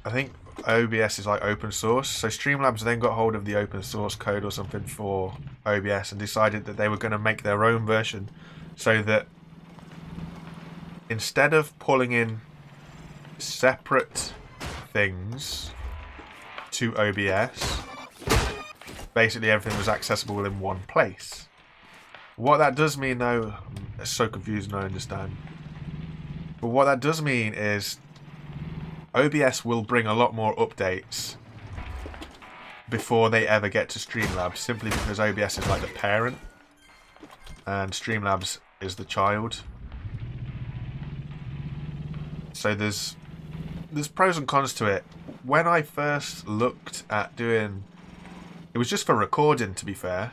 Speaker 1: I think OBS is like open source, so Streamlabs then got hold of the open source code or something for OBS and decided that they were going to make their own version, so that instead of pulling in separate things to OBS, basically everything was accessible in one place. What that does mean, though, it's so confusing, I understand, but what that does mean is OBS will bring a lot more updates before they ever get to Streamlabs, simply because OBS is like the parent and Streamlabs is the child. So there's pros and cons to it. When I first looked at doing... It was just for recording, to be fair.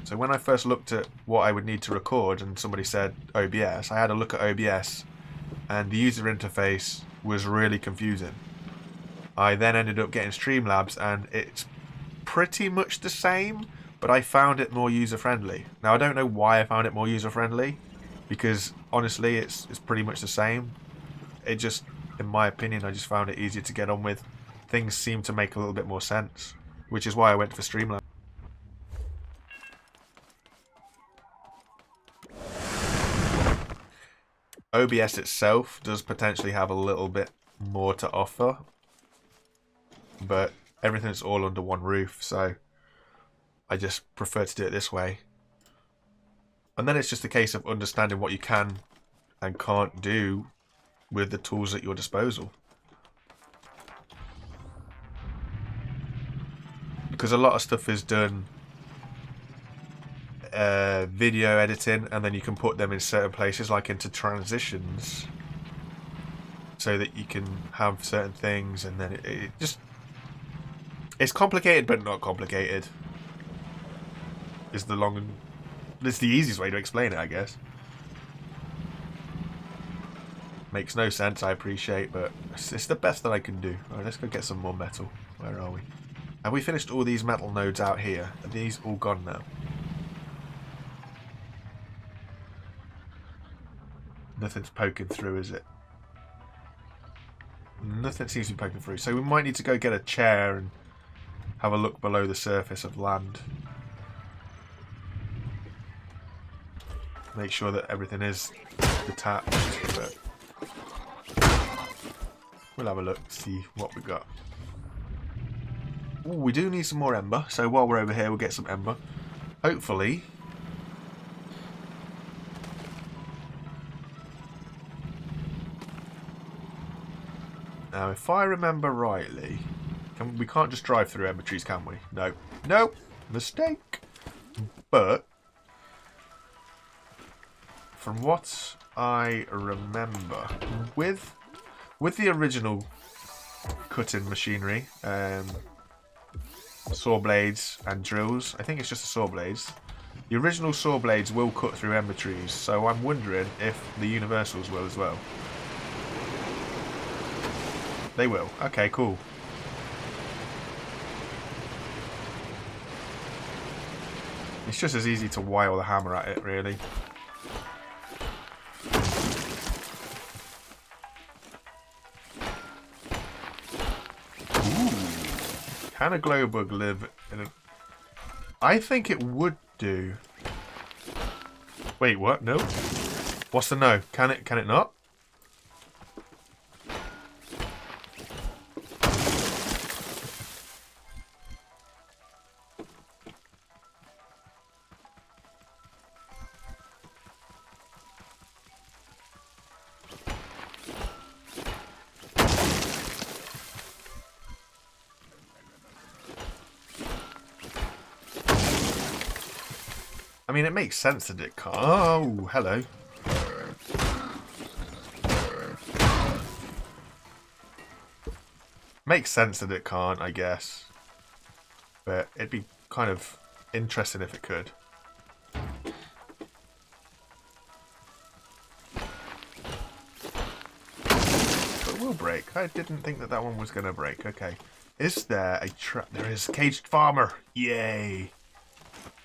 Speaker 1: So when I first looked at what I would need to record and somebody said OBS, I had a look at OBS and the user interface was really confusing. I then ended up getting Streamlabs and it's pretty much the same, but I found it more user-friendly. Now, I don't know why I found it more user-friendly, because honestly it's pretty much the same. It just, in my opinion, I just found it easier to get on with. Things seem to make a little bit more sense, which is why I went for Streamlabs. OBS itself does potentially have a little bit more to offer, but everything's all under one roof, so I just prefer to do it this way. And then it's just a case of understanding what you can and can't do with the tools at your disposal. Because a lot of stuff is done video editing, and then you can put them in certain places, like into transitions. So so that you can have certain things, and then it just... It's complicated, but not complicated. It's the easiest way to explain it, I guess. Makes no sense, I appreciate, but it's the best that I can do. Alright, let's go get some more metal. Where are we? Have we finished all these metal nodes out here? Are these all gone now? Nothing's poking through, is it? Nothing seems to be poking through. So we might need to go get a chair and have a look below the surface of land. Make sure that everything is detached. But we'll have a look, see what we got. Ooh, we do need some more ember. So while we're over here, we'll get some ember. Hopefully... Now, if I remember rightly, we can't just drive through ember trees, can we? No. No! Mistake! But, from what I remember, with the original cutting machinery, saw blades and drills, I think it's just the saw blades, the original saw blades will cut through ember trees, so I'm wondering if the universals will as well. They will. Okay, cool. It's just as easy to wile the hammer at it, really. Ooh. Can a glowbug live in a... I think it would do. Wait, what? No? What's the no? Can it not? I mean, it makes sense that it can't. Oh, hello. Makes sense that it can't, I guess. But it'd be kind of interesting if it could. But it will break. I didn't think that one was going to break. Okay. Is there a trap? There is. Caged farmer. Yay.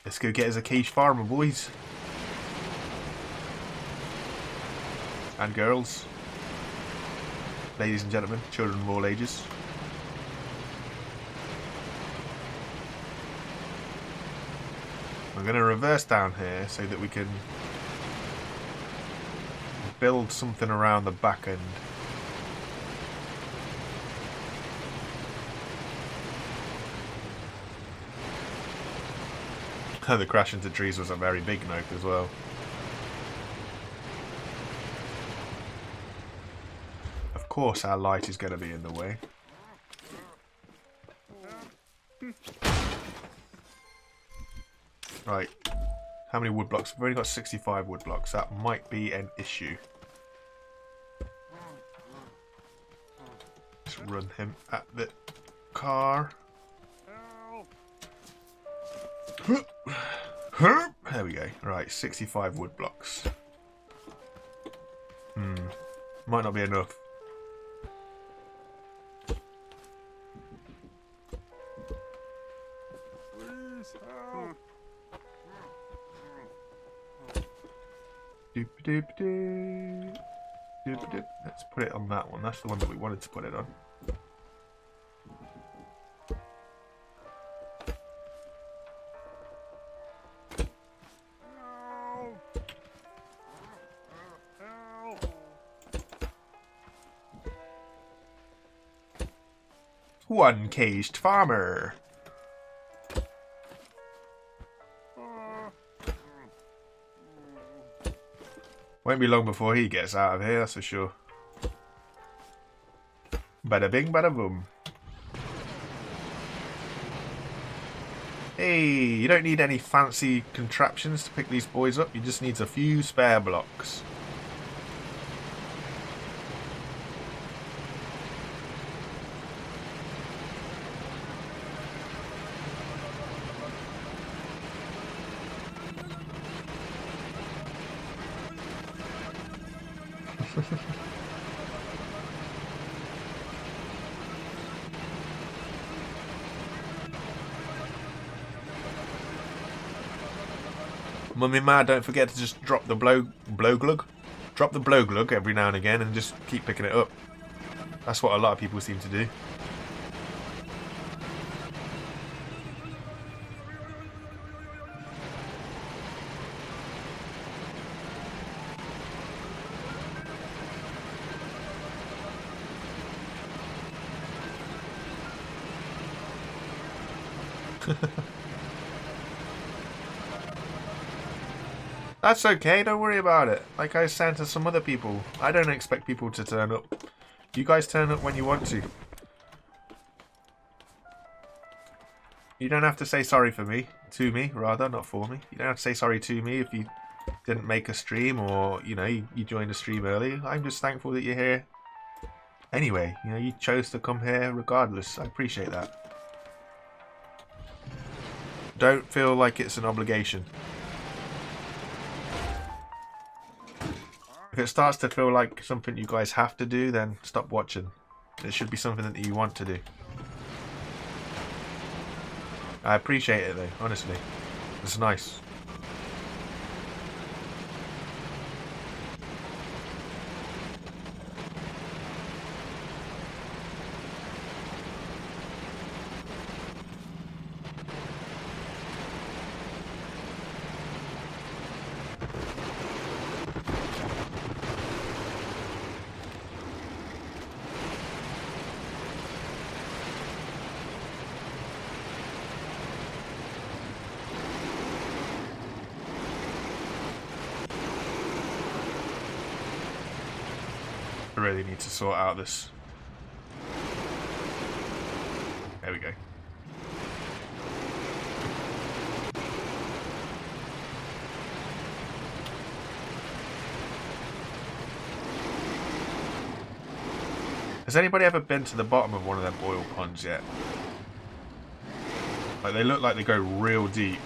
Speaker 1: Let's go get us a caged farmer, boys. And girls. Ladies and gentlemen, children of all ages. We're going to reverse down here so that we can build something around the back end. The crash into trees was a very big note as well. Of course our light is going to be in the way. Right. How many wood blocks? We've only got 65 wood blocks. That might be an issue. Let's run him at the car. There we go. Right, 65 wood blocks. Might not be enough. Please help. Doop-a-doop-a-doo. Doop-a-doop. Let's put it on that one. That's the one that we wanted to put it on. One caged farmer. Won't be long before he gets out of here, that's for sure. Bada bing, bada boom. Hey, you don't need any fancy contraptions to pick these boys up. You just need a few spare blocks. Mummy Ma, don't forget to just drop the blowglug. Drop the blowglug every now and again and just keep picking it up. That's what a lot of people seem to do. That's okay, don't worry about it. Like I was saying to some other people, I don't expect people to turn up. You guys turn up when you want to. You don't have to say sorry for me. To me, rather, not for me. You don't have to say sorry to me if you didn't make a stream or, you know, you joined a stream early. I'm just thankful that you're here. Anyway, you know, you chose to come here regardless. I appreciate that. Don't feel like it's an obligation. If it starts to feel like something you guys have to do, then stop watching. It should be something that you want to do. I appreciate it though, honestly. It's nice. I really need to sort out this. There we go. Has anybody ever been to the bottom of one of them oil ponds yet? Like, they look like they go real deep.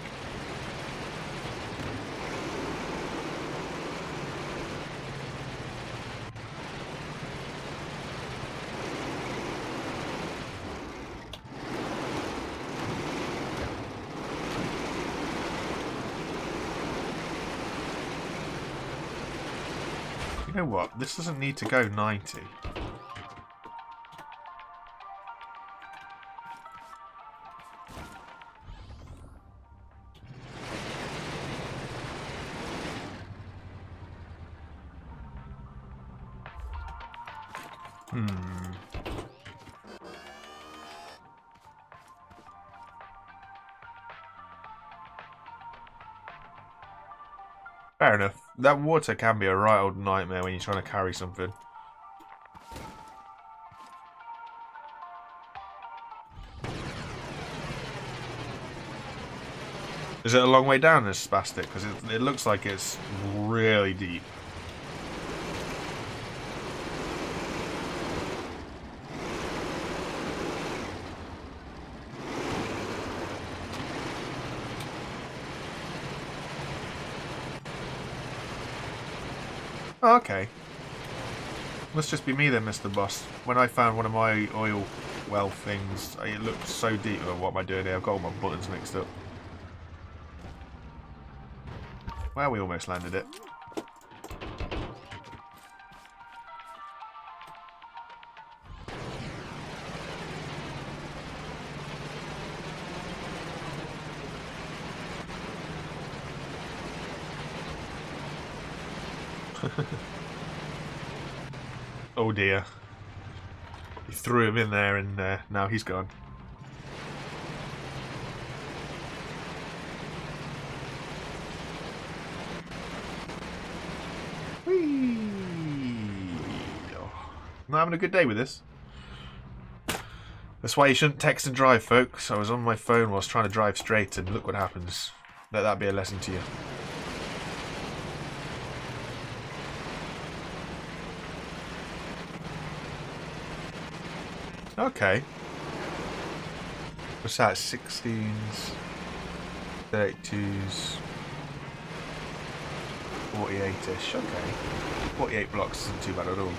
Speaker 1: You know what? This doesn't need to go 90. Fair enough. That water can be a right old nightmare when you're trying to carry something. Is it a long way down this spastic? Because it looks like it's really deep. Oh, okay. Must just be me then, Mr. Boss. When I found one of my oil well things, it looked so deep. Oh, what am I doing here? I've got all my buttons mixed up. Well, we almost landed it. Oh dear. He threw him in there and now he's gone. Whee! Oh, I'm having a good day with this. That's why you shouldn't text and drive, folks. I was on my phone whilst trying to drive straight and look what happens. Let that be a lesson to you. Okay. What's that? 16s, 32s, 48-ish. Okay. 48 blocks isn't too bad at all.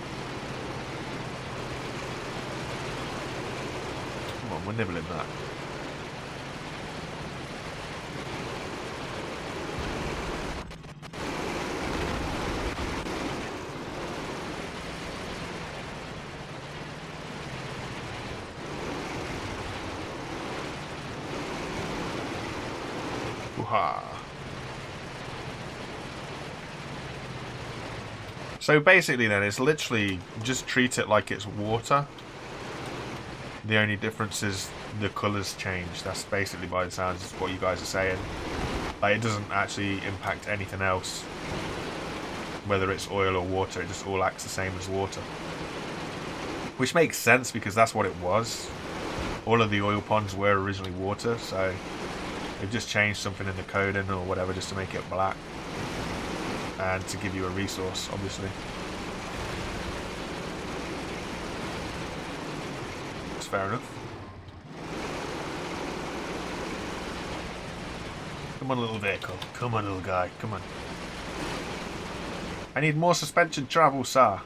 Speaker 1: Come on, we're nibbling that. So basically then, it's literally just treat it like it's water. The only difference is the colours change. That's basically, by the sounds, is what you guys are saying. Like, it doesn't actually impact anything else. Whether it's oil or water, it just all acts the same as water. Which makes sense, because that's what it was. All of the oil ponds were originally water, so they've just changed something in the coding or whatever just to make it black. And to give you a resource, obviously. That's fair enough. Come on, little vehicle. Come on, little guy. Come on. I need more suspension travel, sir.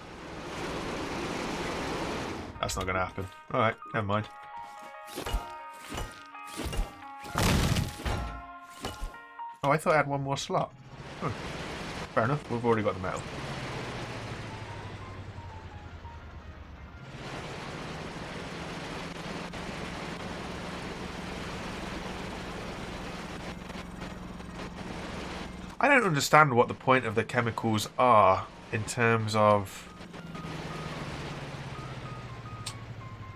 Speaker 1: That's not going to happen. Alright, never mind. Oh, I thought I had one more slot. Huh. Fair enough, we've already got the metal. I don't understand what the point of the chemicals are in terms of...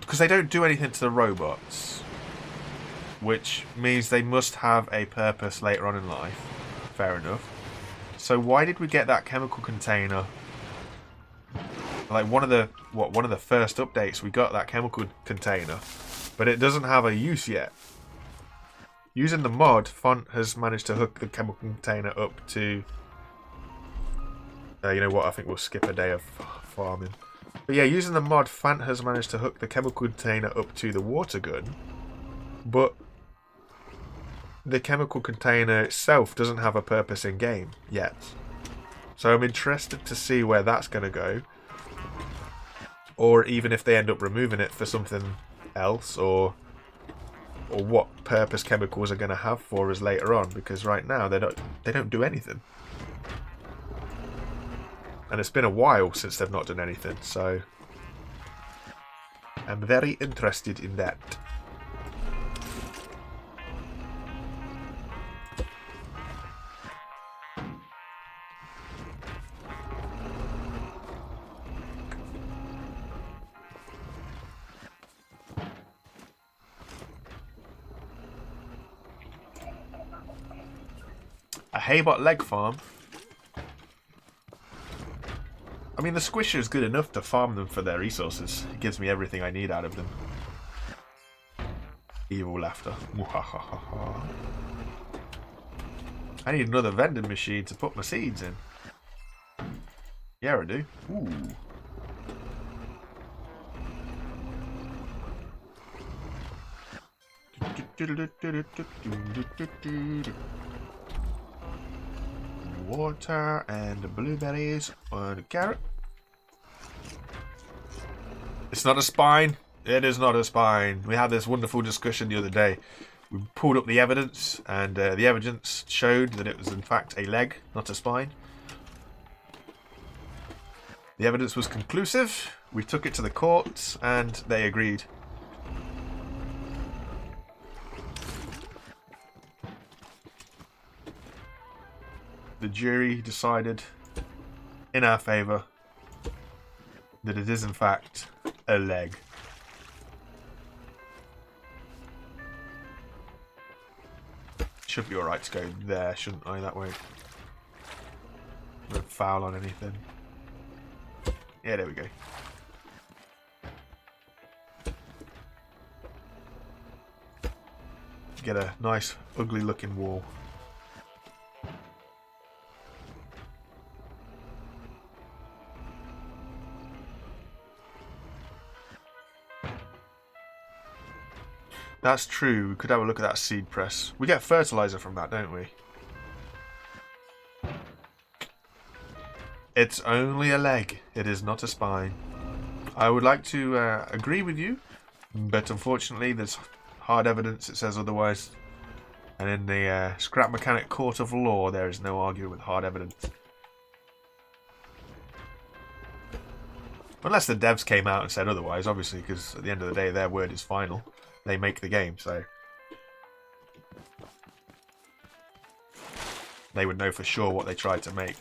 Speaker 1: Because they don't do anything to the robots. Which means they must have a purpose later on in life. Fair enough. So why did we get that chemical container? Like one of the first updates we got that chemical container, but it doesn't have a use yet. Using the mod, Font has managed to hook the chemical container up to. You know what? I think we'll skip a day of farming. But yeah, using the mod, Font has managed to hook the chemical container up to the water gun, but the chemical container itself doesn't have a purpose in game yet. So I'm interested to see where that's going to go. Or even if they end up removing it for something else, or what purpose chemicals are going to have for us later on, because right now they don't do anything. And it's been a while since they've not done anything, so I'm very interested in that. A Haybot leg farm? I mean, the squisher is good enough to farm them for their resources. It gives me everything I need out of them. Evil laughter. I need another vending machine to put my seeds in. Yeah, I do. Ooh. Water and blueberries and a carrot. It's not a spine. It is not a spine. We had this wonderful discussion the other day. We pulled up the evidence, and the evidence showed that it was in fact a leg, not a spine. The evidence was conclusive. We took it to the courts, and they agreed. The jury decided in our favour that it is in fact a leg. Should be alright to go there, shouldn't I? That way. Not foul on anything. Yeah, there we go. Get a nice, ugly looking wall. That's true. We could have a look at that seed press. We get fertilizer from that, don't we? It's only a leg. It is not a spine. I would like to agree with you, but unfortunately there's hard evidence that says otherwise. And in the Scrap Mechanic Court of Law, there is no arguing with hard evidence. Unless the devs came out and said otherwise, obviously, because at the end of the day, their word is final. They make the game, so they would know for sure what they tried to make.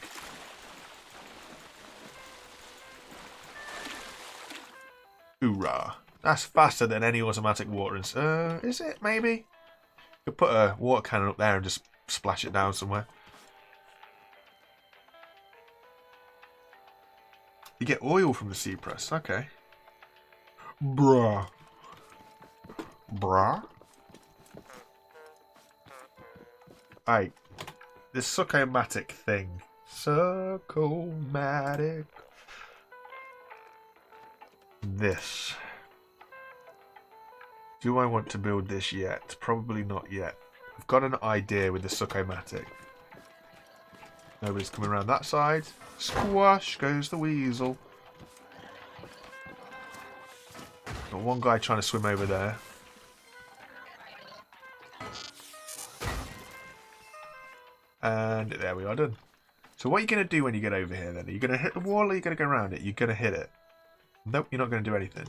Speaker 1: Hoorah. That's faster than any automatic water. Is it, maybe? You could put a water cannon up there and just splash it down somewhere. You get oil from the sea press. Okay. Bruh. Bruh? Hey. This Succomatic thing. Succomatic. This. Do I want to build this yet? Probably not yet. I've got an idea with the Succomatic. Nobody's coming around that side. Squash goes the weasel. Got one guy trying to swim over there. And there we are, done. So what are you going to do when you get over here then? Are you going to hit the wall or are you going to go around it? You're going to hit it. Nope, you're not going to do anything.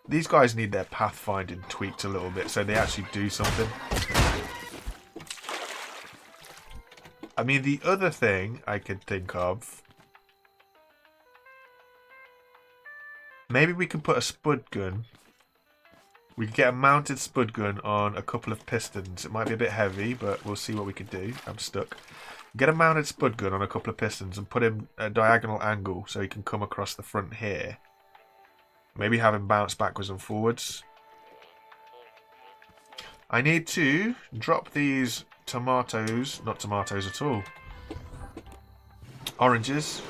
Speaker 1: These guys need their pathfinding tweaked a little bit so they actually do something. I mean, the other thing I could think of... Maybe we can put a spud gun. We could get a mounted spud gun on a couple of pistons. It might be a bit heavy, but we'll see what we can do. I'm stuck. Get a mounted spud gun on a couple of pistons and put him at a diagonal angle so he can come across the front here. Maybe have him bounce backwards and forwards. I need to drop these tomatoes, not tomatoes at all, oranges.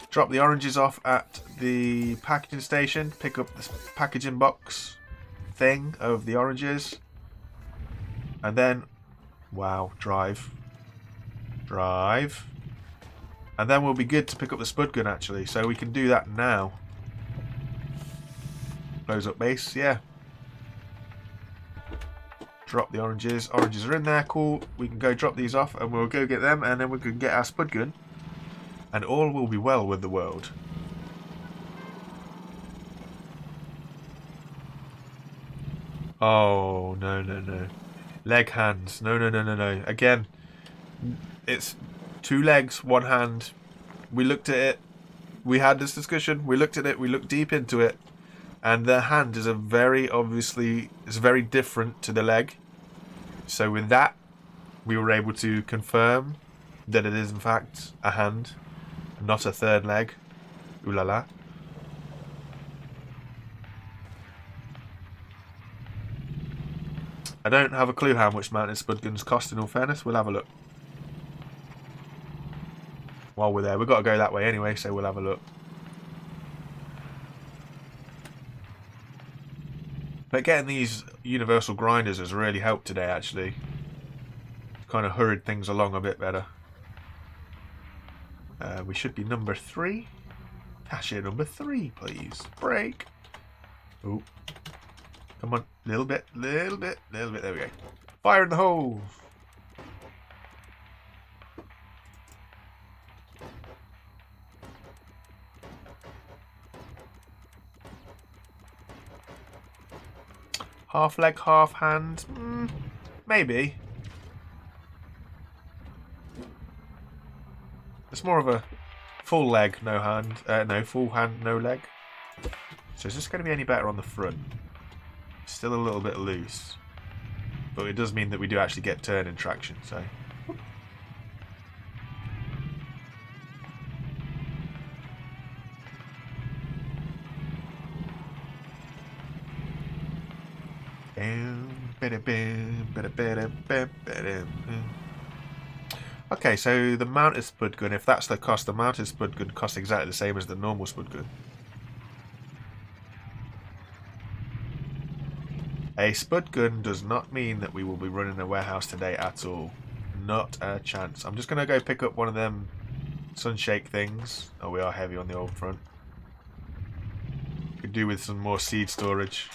Speaker 1: Drop the oranges off at the packaging station. Pick up this packaging box thing of the oranges. And then, wow, drive. Drive. And then we'll be good to pick up the spud gun actually. So we can do that now. Close up base, yeah. Drop the oranges. Oranges are in there, cool. We can go drop these off and we'll go get them and then we can get our spud gun. And all will be well with the world. Oh, no, no, no. Leg hands. No, no, no, no, no. Again, it's 2 legs, 1 hand. We looked at it. We had this discussion. We looked at it. We looked deep into it. And the hand is a very, obviously, it's very different to the leg. So with that, we were able to confirm that it is, in fact, a hand. Not a third leg. Ooh la la. I don't have a clue how much mounted spud guns cost, in all fairness. We'll have a look. While we're there. We've got to go that way anyway, so we'll have a look. But getting these universal grinders has really helped today, actually. Kind of hurried things along a bit better. We should be number 3. Cashier number 3, please. Break. Oh. Come on. Little bit, little bit, little bit. There we go. Fire in the hole. Half leg, half hand. Maybe. It's more of a full leg, no hand. No, full hand, no leg. So is this going to be any better on the front? Still a little bit loose. But it does mean that we do actually get turn and traction, so. Okay, so the mounted spud gun, if that's the cost, the mounted spud gun costs exactly the same as the normal spud gun. A spud gun does not mean that we will be running a warehouse today at all. Not a chance. I'm just going to go pick up one of them sunshake things. Oh, we are heavy on the old front. Could do with some more seed storage.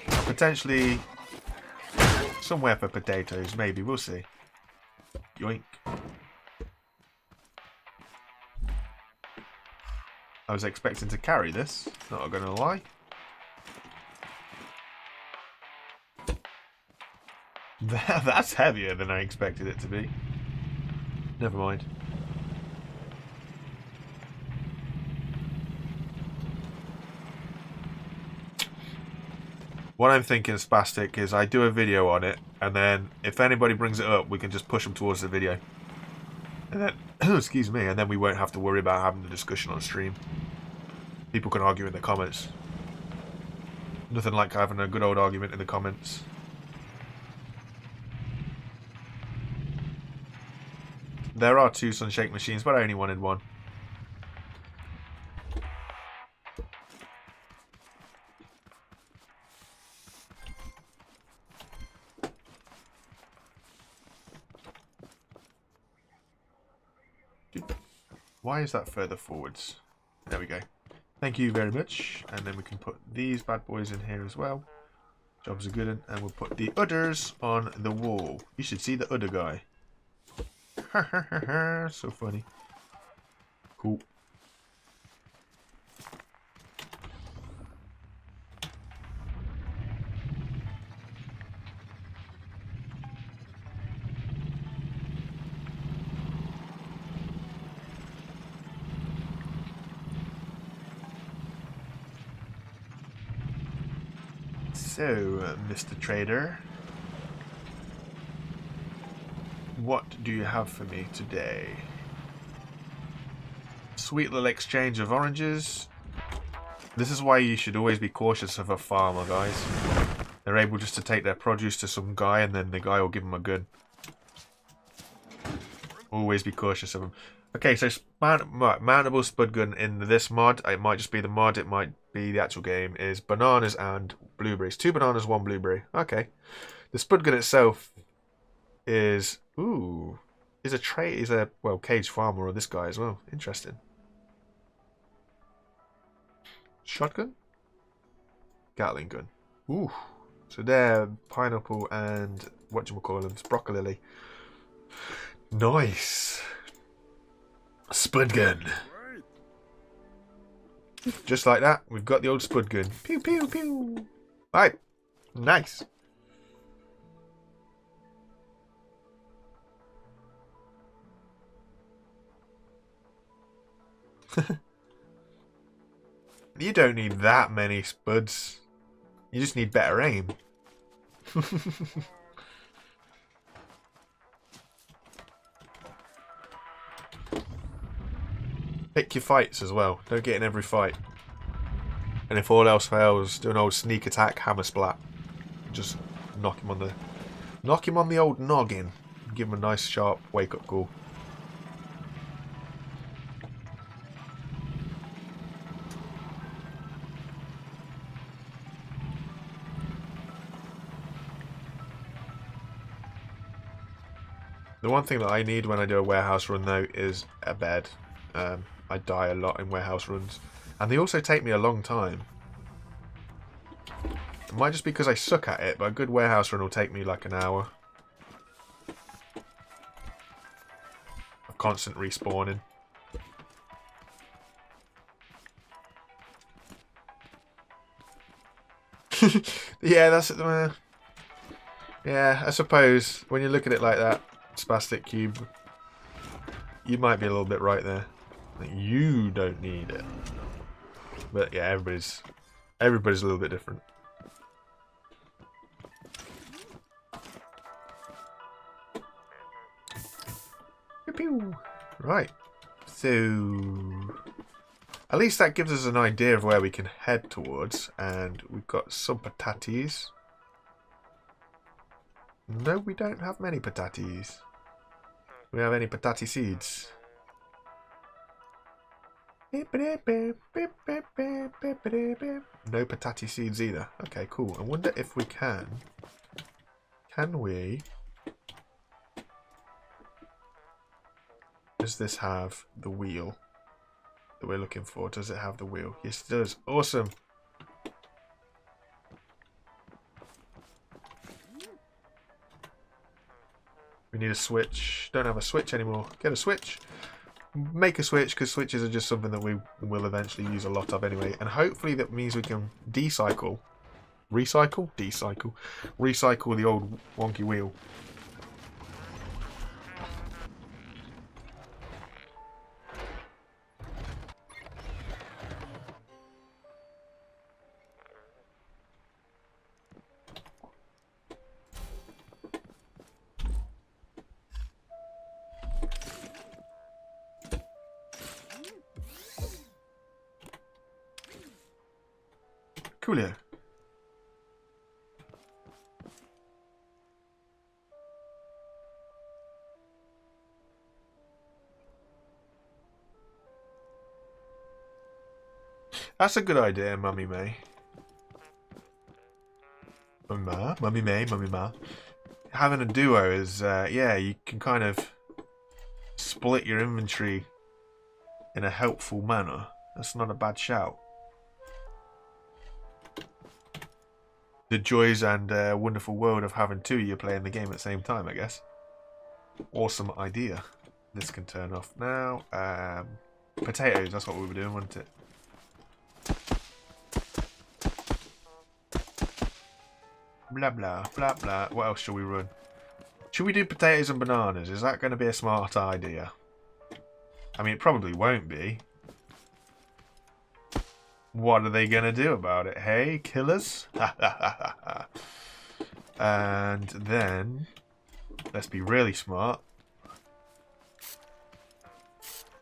Speaker 1: Potentially somewhere for potatoes, maybe. We'll see. Yoink. I was expecting to carry this, not gonna lie. That's heavier than I expected it to be. Never mind. What I'm thinking, Spastic, is I do a video on it, and then if anybody brings it up, we can just push them towards the video. And then, excuse me, and then we won't have to worry about having the discussion on stream. People can argue in the comments. Nothing like having a good old argument in the comments. There are 2 sunshake machines, but I only wanted 1. Why is that further forwards? There we go. Thank you very much. And then we can put these bad boys in here as well. Job's a good one. And we'll put the udders on the wall. You should see the udder guy. So funny. Cool. So, Mr. Trader, what do you have for me today? Sweet little exchange of oranges. This is why you should always be cautious of a farmer, guys. They're able just to take their produce to some guy and then the guy will give them a gun. Always be cautious of them. Okay, so mountable spud gun in this mod, it might just be the mod, it might be the actual game, is bananas and blueberries. 2 bananas, 1 blueberry. Okay. The spud gun itself is a cage farmer, or this guy as well. Interesting. Shotgun? Gatling gun. Ooh. So there, pineapple and whatchamacallem, broccoli. Nice. Spud gun. Just like that, we've got the old spud gun. Pew pew pew. Right. Nice. You don't need that many spuds. You just need better aim. Pick your fights as well. Don't get in every fight. And if all else fails, do an old sneak attack, hammer splat. Just knock him on the old noggin. Give him a nice sharp wake up call. The one thing that I need when I do a warehouse run though is a bed. I die a lot in warehouse runs. And they also take me a long time. It might just be because I suck at it, but a good warehouse run will take me like an hour. Of constant respawning. Yeah, that's it. Yeah, I suppose when you look at it like that, Spastic Cube, you might be a little bit right there. Like, you don't need it. But yeah, everybody's a little bit different. Pew pew. Right. So at least that gives us an idea of where we can head towards, and we've got some patates. No, we don't have many patates. Do we have any patati seeds? No patati seeds either. Okay, cool. I wonder if we can. Can we? Does this have the wheel that we're looking for? Does it have the wheel? Yes, it does. Awesome. We need a switch. Don't have a switch anymore. Get a switch. Make a switch, because switches are just something that we will eventually use a lot of anyway. And hopefully that means we can recycle the old wonky wheel. Coolio. That's a good idea, Mummy May. Mummy May. Having a duo is, yeah, you can kind of split your inventory in a helpful manner. That's not a bad shout. The joys and wonderful world of having two of you playing the game at the same time, I guess. Awesome idea. This can turn off now. Potatoes, that's what we were doing, wasn't it? Blah, blah, blah, blah. What else shall we run? Should we do potatoes and bananas? Is that going to be a smart idea? I mean, it probably won't be. What are they going to do about it? Hey, killers? And then, let's be really smart.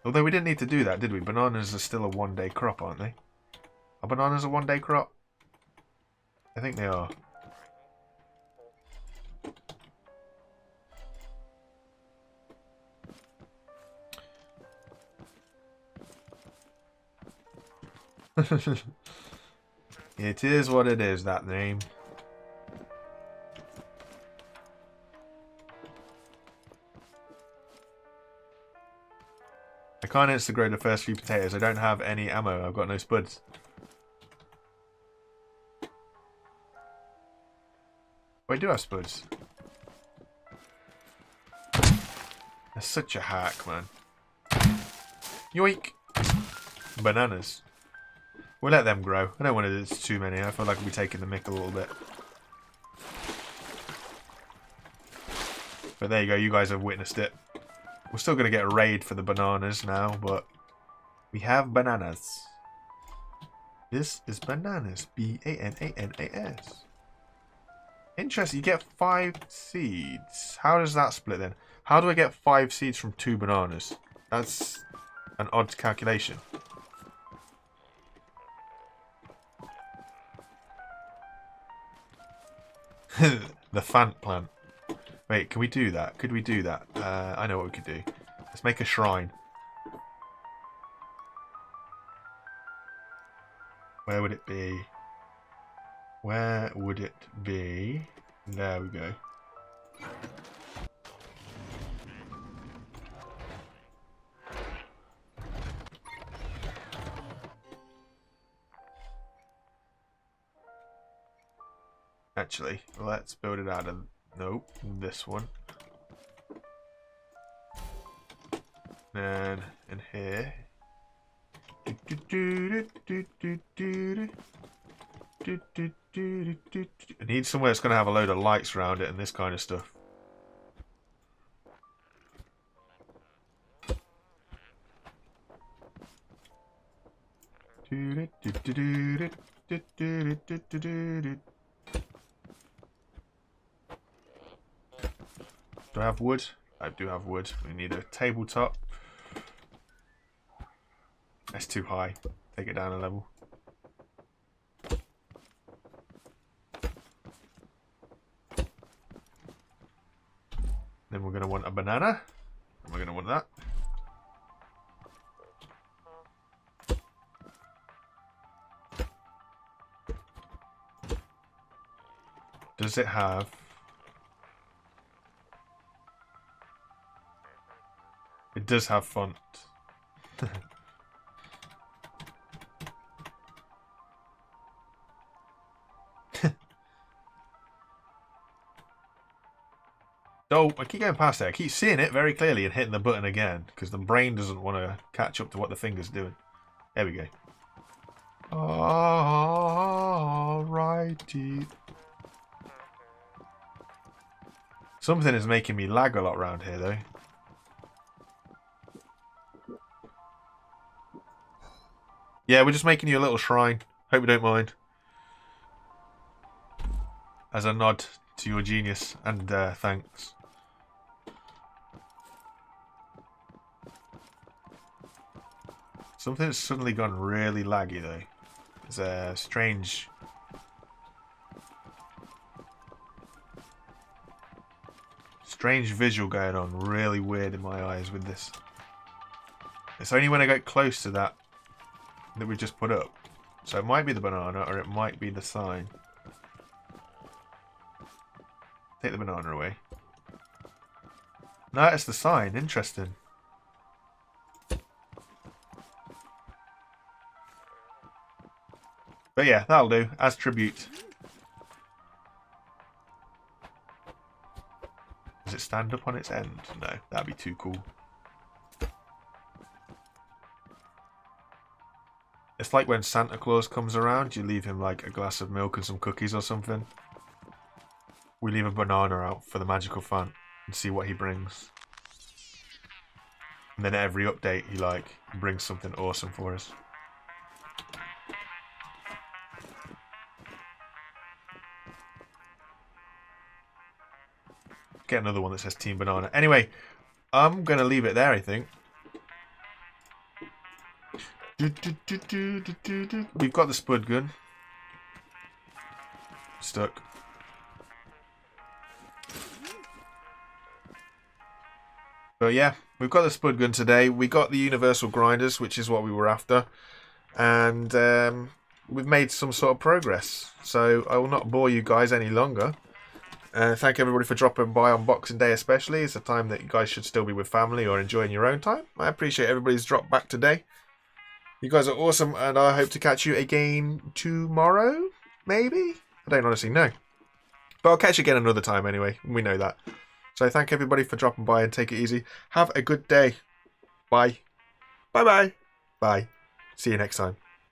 Speaker 1: Although we didn't need to do that, did we? Bananas are still a one-day crop, aren't they? Are bananas a one-day crop? I think they are. It is what it is, that name. I can't insta-grow the first few potatoes. I don't have any ammo. I've got no spuds. Oh, I do have spuds. That's such a hack, man. Yoink! Bananas. We'll let them grow. I don't want it too many. I feel like we'll be taking the mick a little bit. But there you go. You guys have witnessed it. We're still going to get a raid for the bananas now, but we have bananas. This is bananas. B-A-N-A-N-A-S. Interesting. You get 5 seeds. How does that split then? How do I get 5 seeds from 2 bananas? That's an odd calculation. The Fant plant. Wait, can we do that? Could we do that? I know what we could do. Let's make a shrine. Where would it be? Where would it be? There we go. Actually, let's build it out of... Nope, this one. And in here. I need somewhere that's going to have a load of lights around it and this kind of stuff. Do I have wood? I do have wood. We need a tabletop. That's too high. Take it down a level. Then we're going to want a banana. And we're going to want that. Does it have... It does have font. So, I keep going past it. I keep seeing it very clearly and hitting the button again because the brain doesn't want to catch up to what the finger's doing. There we go. Alrighty. Something is making me lag a lot around here, though. Yeah, we're just making you a little shrine. Hope you don't mind. As a nod to your genius and thanks. Something's suddenly gone really laggy, though. There's a strange... visual going on. Really weird in my eyes with this. It's only when I get close to that we just put up. So it might be the banana or it might be the sign. Take the banana away. No, it's the sign. Interesting. But yeah, that'll do. As tribute. Does it stand up on its end? No, that'd be too cool. It's like when Santa Claus comes around, you leave him like a glass of milk and some cookies or something. We leave a banana out for the magical fun and see what he brings. And then every update he brings something awesome for us. Get another one that says Team Banana. Anyway, I'm going to leave it there, I think. We've got the spud gun. Stuck. But yeah, we've got the spud gun today. We got the universal grinders, which is what we were after. And we've made some sort of progress. So I will not bore you guys any longer. Thank everybody for dropping by on Boxing Day especially. It's a time that you guys should still be with family or enjoying your own time. I appreciate everybody's drop back today. You guys are awesome, and I hope to catch you again tomorrow, maybe? I don't honestly know. But I'll catch you again another time anyway. We know that. So thank everybody for dropping by and take it easy. Have a good day. Bye. Bye-bye. Bye. See you next time.